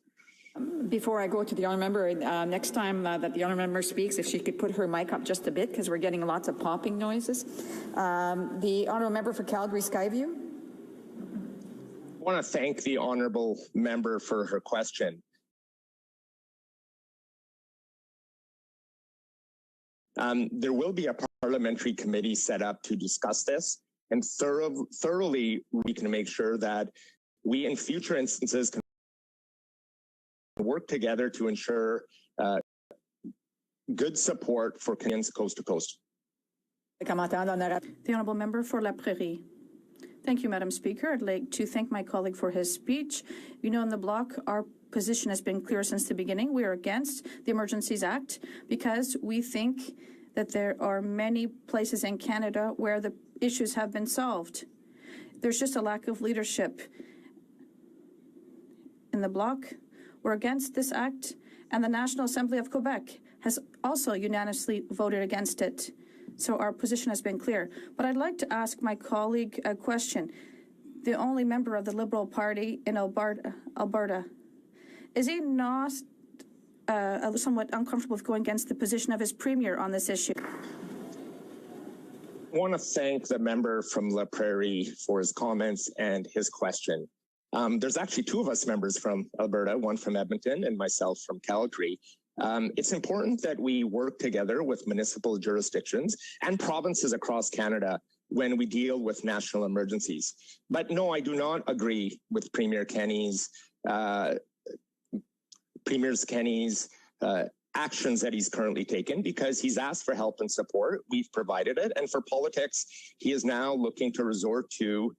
Before I go to the honourable member, next time that the honourable member speaks, if she could put her mic up just a bit, because we're getting lots of popping noises. The honourable member for Calgary Skyview. I want to thank the honourable member for her question. There will be a parliamentary committee set up to discuss this, and thoroughly we can make sure that we in future instances can work together to ensure good support for Canadians coast to coast. The honourable member for La Prairie. Thank you, Madam Speaker. I'd like to thank my colleague for his speech. You know, in the Bloc, our position has been clear since the beginning. We are against the Emergencies Act because we think that there are many places in Canada where the issues have been solved. There's just a lack of leadership. In the Bloc, we're against this act, and the National Assembly of Quebec has also unanimously voted against it. So our position has been clear. But I'd like to ask my colleague a question. The only member of the Liberal Party in Alberta, is he not somewhat uncomfortable with going against the position of his Premier on this issue? I want to thank the member from La Prairie for his comments and his question. There's actually two of us members from Alberta, one from Edmonton and myself from Calgary. It's important that we work together with municipal jurisdictions and provinces across Canada when we deal with national emergencies. But no, I do not agree with Premier Kenney's actions that he's currently taken, because he's asked for help and support. We've provided it. And for politics, he is now looking to resort to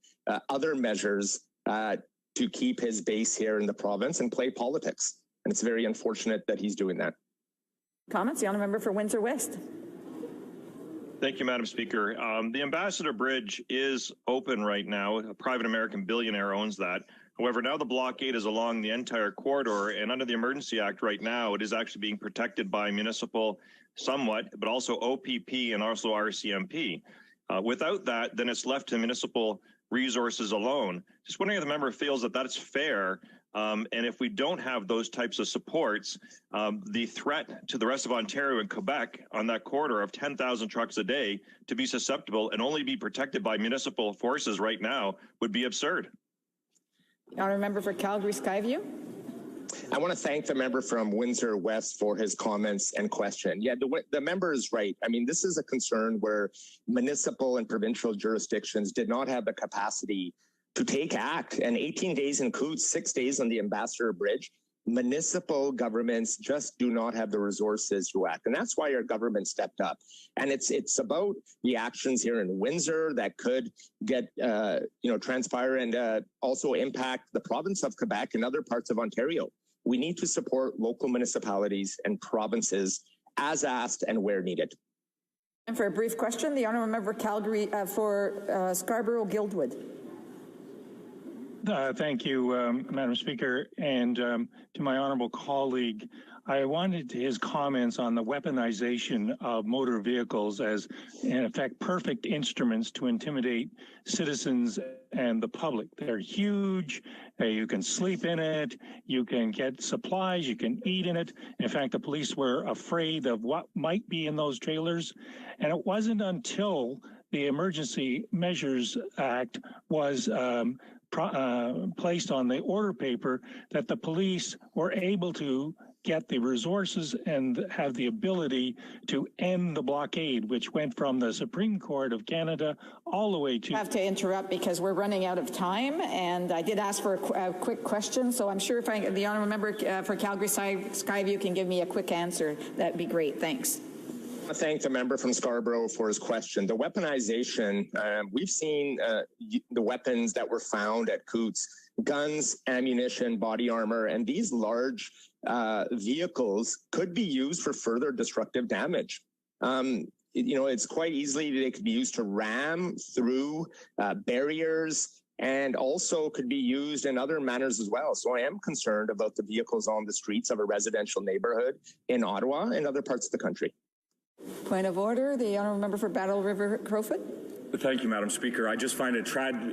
other measures to keep his base here in the province and play politics. And it's very unfortunate that he's doing that. Comments? The honourable member for Windsor West. Thank you, Madam Speaker. The Ambassador Bridge is open right now. A private American billionaire owns that. However, now the blockade is along the entire corridor, and under the Emergency Act right now, it is actually being protected by municipal somewhat, but also OPP and also RCMP. Without that, then it's left to municipal resources alone. Just wondering if the member feels that that's fair. And if we don't have those types of supports, the threat to the rest of Ontario and Quebec on that corridor of 10,000 trucks a day to be susceptible and only be protected by municipal forces right now would be absurd. Honourable member for Calgary Skyview. I want to thank the member from Windsor West for his comments and question. Yeah, the member is right. I mean, this is a concern where municipal and provincial jurisdictions did not have the capacity to take act. And 18 days in Coots, 6 days on the Ambassador Bridge, municipal governments just do not have the resources to act. And that's why our government stepped up. And it's about the actions here in Windsor that could get, transpire and also impact the province of Quebec and other parts of Ontario. We need to support local municipalities and provinces as asked and where needed. And for a brief question, the honourable member Calgary for Scarborough-Guildwood. Thank you, Madam Speaker. And to my honourable colleague, I wanted his comments on the weaponization of motor vehicles as, in effect, perfect instruments to intimidate citizens and the public. They're huge. You can sleep in it. You can get supplies. You can eat in it. In fact, the police were afraid of what might be in those trailers. And it wasn't until the Emergency Measures Act was placed on the order paper that the police were able to get the resources and have the ability to end the blockade, which went from the Supreme Court of Canada all the way to... I have to interrupt because we're running out of time, and I did ask for a quick question, so I'm sure if the honourable member for Calgary Skyview can give me a quick answer, that'd be great. Thanks. I thank the member from Scarborough for his question. The weaponization, we've seen the weapons that were found at Coots, guns, ammunition, body armor, and these large vehicles could be used for further destructive damage. It's quite easily they could be used to ram through barriers and also could be used in other manners as well. So I am concerned about the vehicles on the streets of a residential neighborhood in Ottawa and other parts of the country. Point of order, the honourable member for Battle River Crowfoot. Thank you, Madam Speaker. I just find it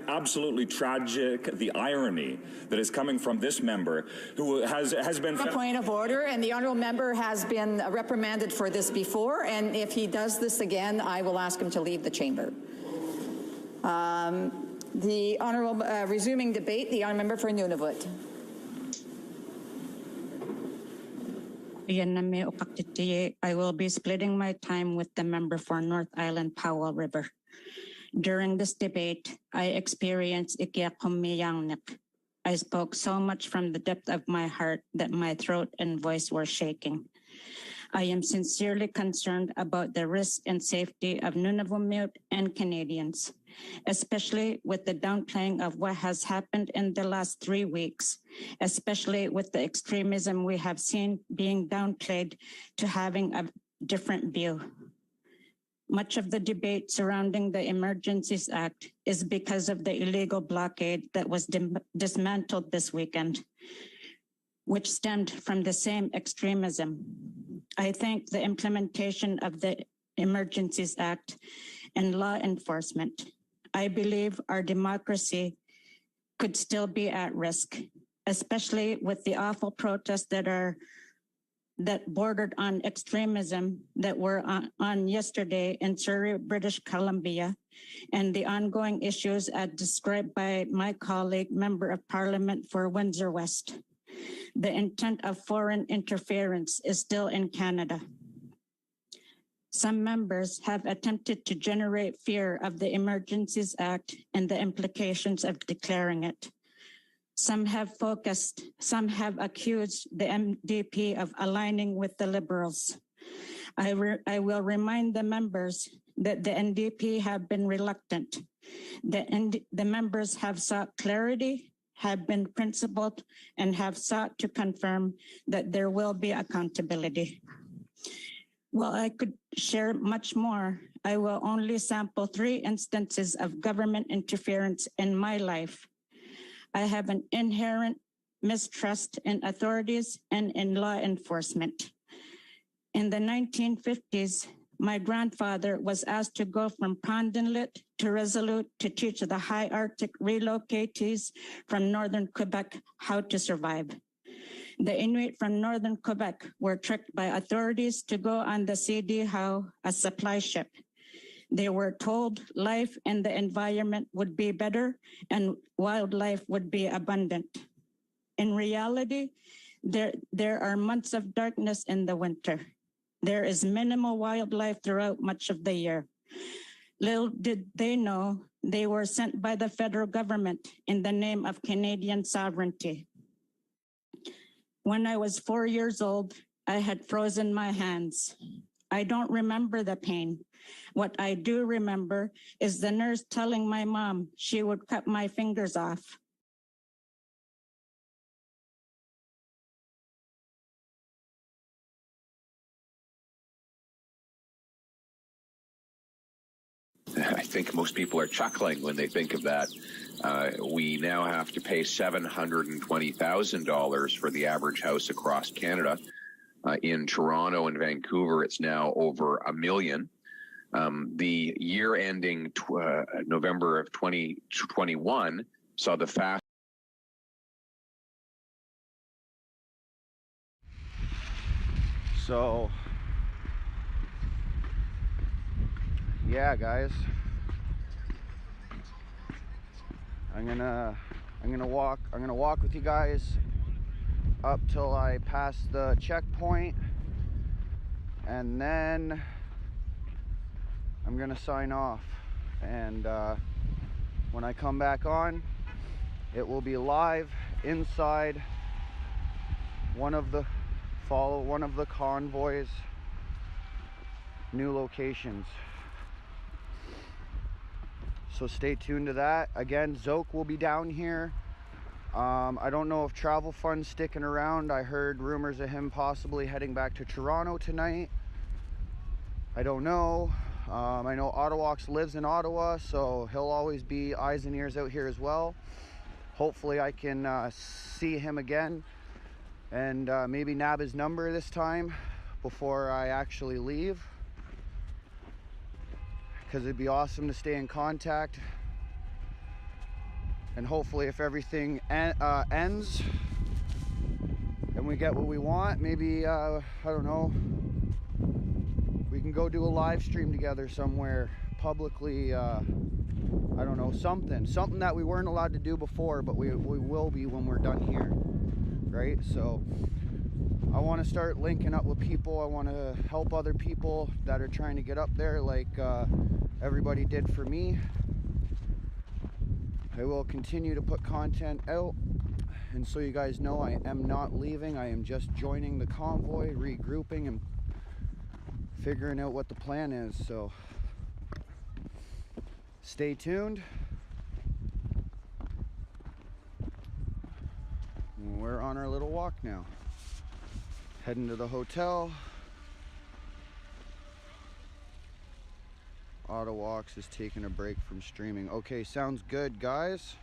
absolutely tragic, the irony that is coming from this member who has been... A point of order, and the honourable member has been reprimanded for this before, and if he does this again, I will ask him to leave the chamber. The honourable, resuming debate, the honourable member for Nunavut. I will be splitting my time with the member for North Island Powell River. During this debate, I experienced ikiakumiyangnik. I spoke so much from the depth of my heart that my throat and voice were shaking. I am sincerely concerned about the risk and safety of Nunavummiut and Canadians, especially with the downplaying of what has happened in the last 3 weeks, especially with the extremism we have seen being downplayed to having a different view. Much of the debate surrounding the Emergencies Act is because of the illegal blockade that was dismantled this weekend, which stemmed from the same extremism. I think the implementation of the Emergencies Act and law enforcement. I believe our democracy could still be at risk, especially with the awful protests that bordered on extremism that were on yesterday in Surrey, British Columbia, and the ongoing issues as described by my colleague, Member of Parliament for Windsor West. The intent of foreign interference is still in Canada. Some members have attempted to generate fear of the Emergencies Act and the implications of declaring it. Some have accused the MDP of aligning with the Liberals. I will remind the members that the NDP have been reluctant. The members have sought clarity, have been principled, and have sought to confirm that there will be accountability. While I could share much more, I will only sample 3 instances of government interference in my life. I have an inherent mistrust in authorities and in law enforcement. In the 1950s, my grandfather was asked to go from Pond Inlet to Resolute to teach the high Arctic relocatees from northern Quebec how to survive. The Inuit from northern Quebec were tricked by authorities to go on the CD Howe, a supply ship. They were told life and the environment would be better and wildlife would be abundant. In reality, there are months of darkness in the winter. There is minimal wildlife throughout much of the year. Little did they know they were sent by the federal government in the name of Canadian sovereignty. When I was 4 years old, I had frozen my hands. I don't remember the pain. What I do remember is the nurse telling my mom she would cut my fingers off. I think most people are chuckling when they think of that. We now have to pay $720,000 for the average house across Canada. In Toronto and Vancouver, it's now over $1 million. The year ending November of 2021 saw the fast. So, yeah, guys, I'm gonna walk with you guys up till I pass the checkpoint, and then I'm gonna sign off. And when I come back on, it will be live inside one of the Convoy's new locations. So stay tuned to that. Again, Zoke will be down here. I don't know if Travel Fund's sticking around. I heard rumors of him possibly heading back to Toronto tonight. I don't know. I know Ottawa lives in Ottawa, so he'll always be eyes and ears out here as well. Hopefully I can see him again and maybe nab his number this time before I actually leave, because it'd be awesome to stay in contact. And hopefully if everything ends and we get what we want, maybe, I don't know, we can go do a live stream together somewhere publicly. I don't know, something that we weren't allowed to do before, but we will be when we're done here, right? So I want to start linking up with people. I want to help other people that are trying to get up there like everybody did for me. I will continue to put content out, and so you guys know I am not leaving. I am just joining the convoy, regrouping and figuring out what the plan is. So stay tuned. We're on our little walk now, heading to the hotel. Ottawa is taking a break from streaming. Okay, sounds good, guys.